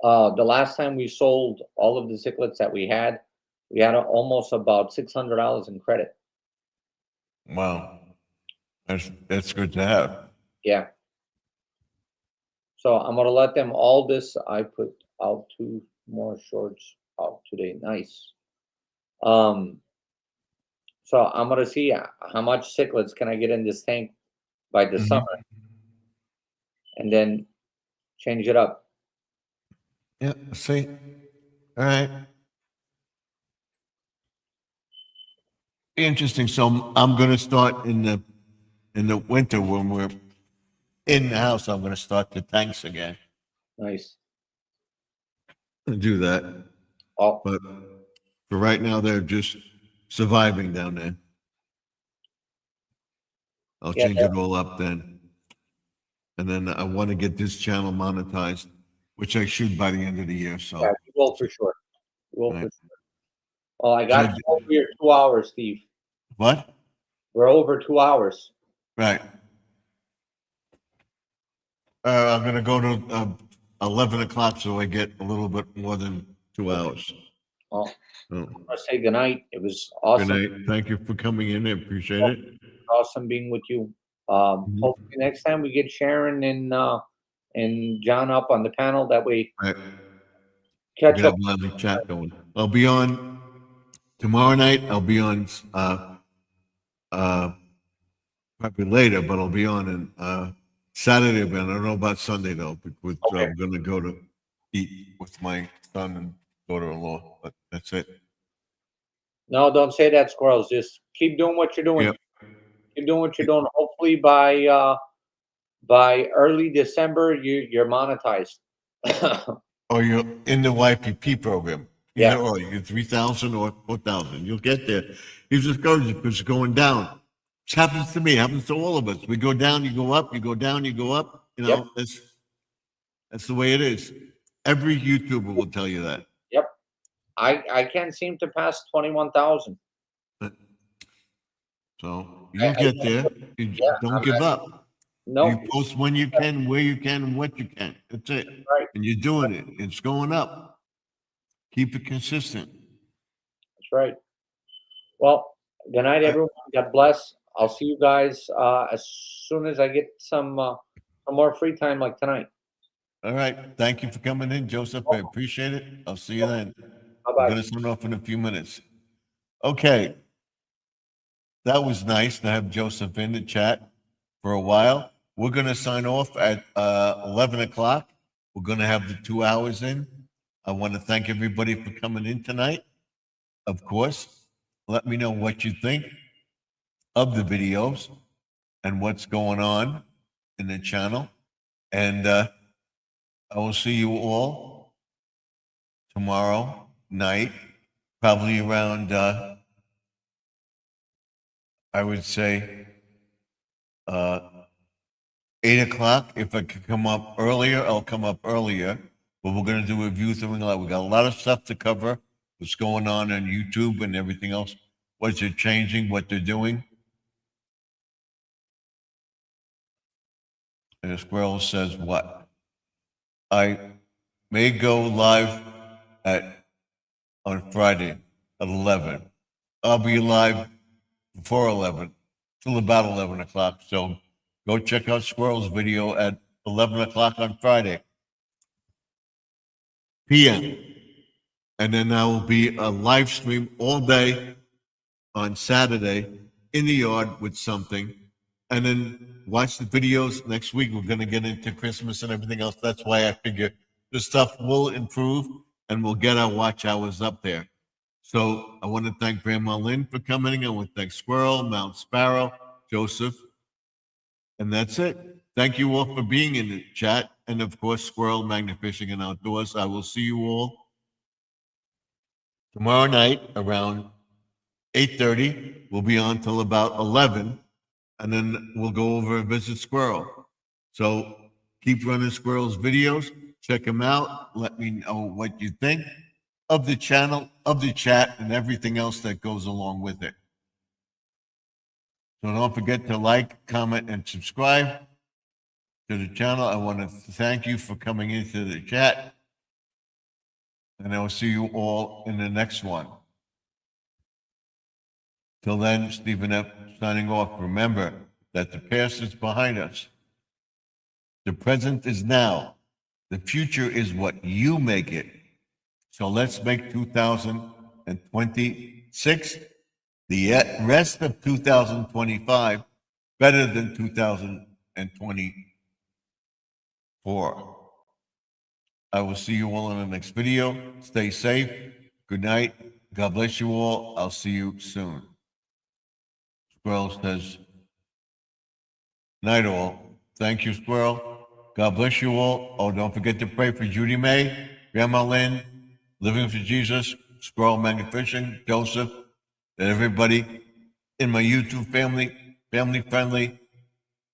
The last time we sold all of the cichlids that we had almost about $600 in credit. Wow. That's good to have. Yeah. So I'm gonna let them all this. I put out 2 more shorts out today. Nice. So I'm gonna see how much cichlids can I get in this tank by the Mhm. summer, and then change it up. Yeah, see. All right. Interesting. So I'm gonna start in the winter when we're in the house. I'm gonna start the tanks again Nice. and do that. Oh, But for right now, they're just surviving down there. I'll yeah, change it all up then. And then I want to get this channel monetized, which I should by the end of the year. yeah, So, we will for sure. We will right. for sure. Oh, I So got you over your 2 hours, Steve. what? We're over 2 hours. Right. I'm gonna go to 11 o'clock, so I get a little bit more than 2 hours. Oh, Oh, I'm gonna say goodnight. It was good awesome. night. Thank you for coming in. I appreciate it. Awesome being with you. Mhm. Hopefully next time we get Sharon and John up on the panel. That way Right. We catch can up. have a lively chat going. I'll be on tomorrow night. I'll be on uh, probably later, but I'll be on in Saturday. But I don't know about Sunday though, because Okay. I'm gonna go to eat with my son and daughter-in-law. But that's it. No, don't say that, squirrels. Just keep doing what you're doing. Yep. Keep doing what you're doing. Hopefully by early December you're monetized. Or you're in the YPP program. Yeah, Either or, you get 3,000 or 4,000. You'll get there. He's discouraged because it's going down. It happens to me. It happens to all of us. We go down, you go up. You go down, you go up. You yep, know, that's the way it is. Every YouTuber will tell you that. yep. I can't seem to pass 21,000. So I, you'll I get there. You yeah, don't I'm give not, up. You no, post when you can, where you can, and what you can. That's it. right. And you're doing it. It's going up. Keep it consistent. That's right. Well, good night, everyone. God bless. I'll see you guys as soon as I get some more free time like tonight. All right. Thank you for coming in, Joseph. I appreciate it. I'll see you then. Bye I'm bye. going to sign off in a few minutes. Okay. That was nice to have Joseph in the chat for a while. We're going to sign off at 11 o'clock. We're going to have the 2 hours in. I want to thank everybody for coming in tonight. Of course, let me know what you think of the videos and what's going on in the channel. And I will see you all tomorrow night, probably around, I would say, uh, 8 o'clock. If I could come up earlier, I'll come up earlier. But we're going to do reviews and we got a lot of stuff to cover. What's going on YouTube and everything else? What's it changing? What they're doing? And the squirrel says, "What? I may go live at on Friday at 11. I'll be live before 11 till about 11 o'clock. So go check out Squirrel's video at 11 o'clock on Friday p.m. And then there will be a live stream all day on Saturday in the yard with something. And then watch the videos next week. We're going to get into Christmas and everything else. That's why I figure the stuff will improve and we'll get our watch hours up there. So I want to thank Grandma Lynn for coming. I want to thank Squirrel, Mount Sparrow, Joseph. And that's it. Thank you all for being in the chat. And of course, Squirrel, Magnifishing and Outdoors. I will see you all tomorrow night around 8:30. We'll be on till about 11. And then we'll go over and visit Squirrel. So keep running Squirrel's videos. Check them out. Let me know what you think of the channel, of the chat, and everything else that goes along with it. So don't forget to like, comment, and subscribe to the channel. I want to thank you for coming into the chat. And I will see you all in the next one. Till then, Stephen F. signing off. Remember that the past is behind us. The present is now. The future is what you make it. So let's make 2026, the rest of 2025, better than 2024. I will see you all in the next video. Stay safe. Good night. God bless you all. I'll see you soon. Squirrel says, night all. Thank you, Squirrel. God bless you all. Oh, don't forget to pray for Judy May, Grandma Lynn, Living for Jesus, Squirrel Magnificent, Joseph, and everybody in my YouTube family-friendly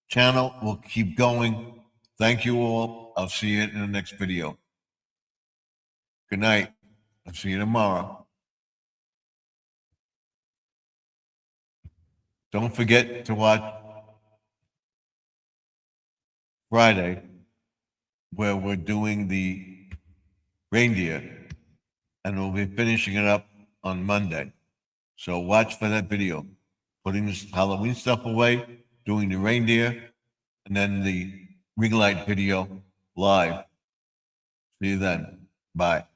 channel will keep going. Thank you all. I'll see you in the next video. Good night. I'll see you tomorrow. Don't forget to watch Friday, where we're doing the reindeer, and we'll be finishing it up on Monday. So watch for that video. Putting this Halloween stuff away, doing the reindeer, and then the ring light video live. See you then. Bye.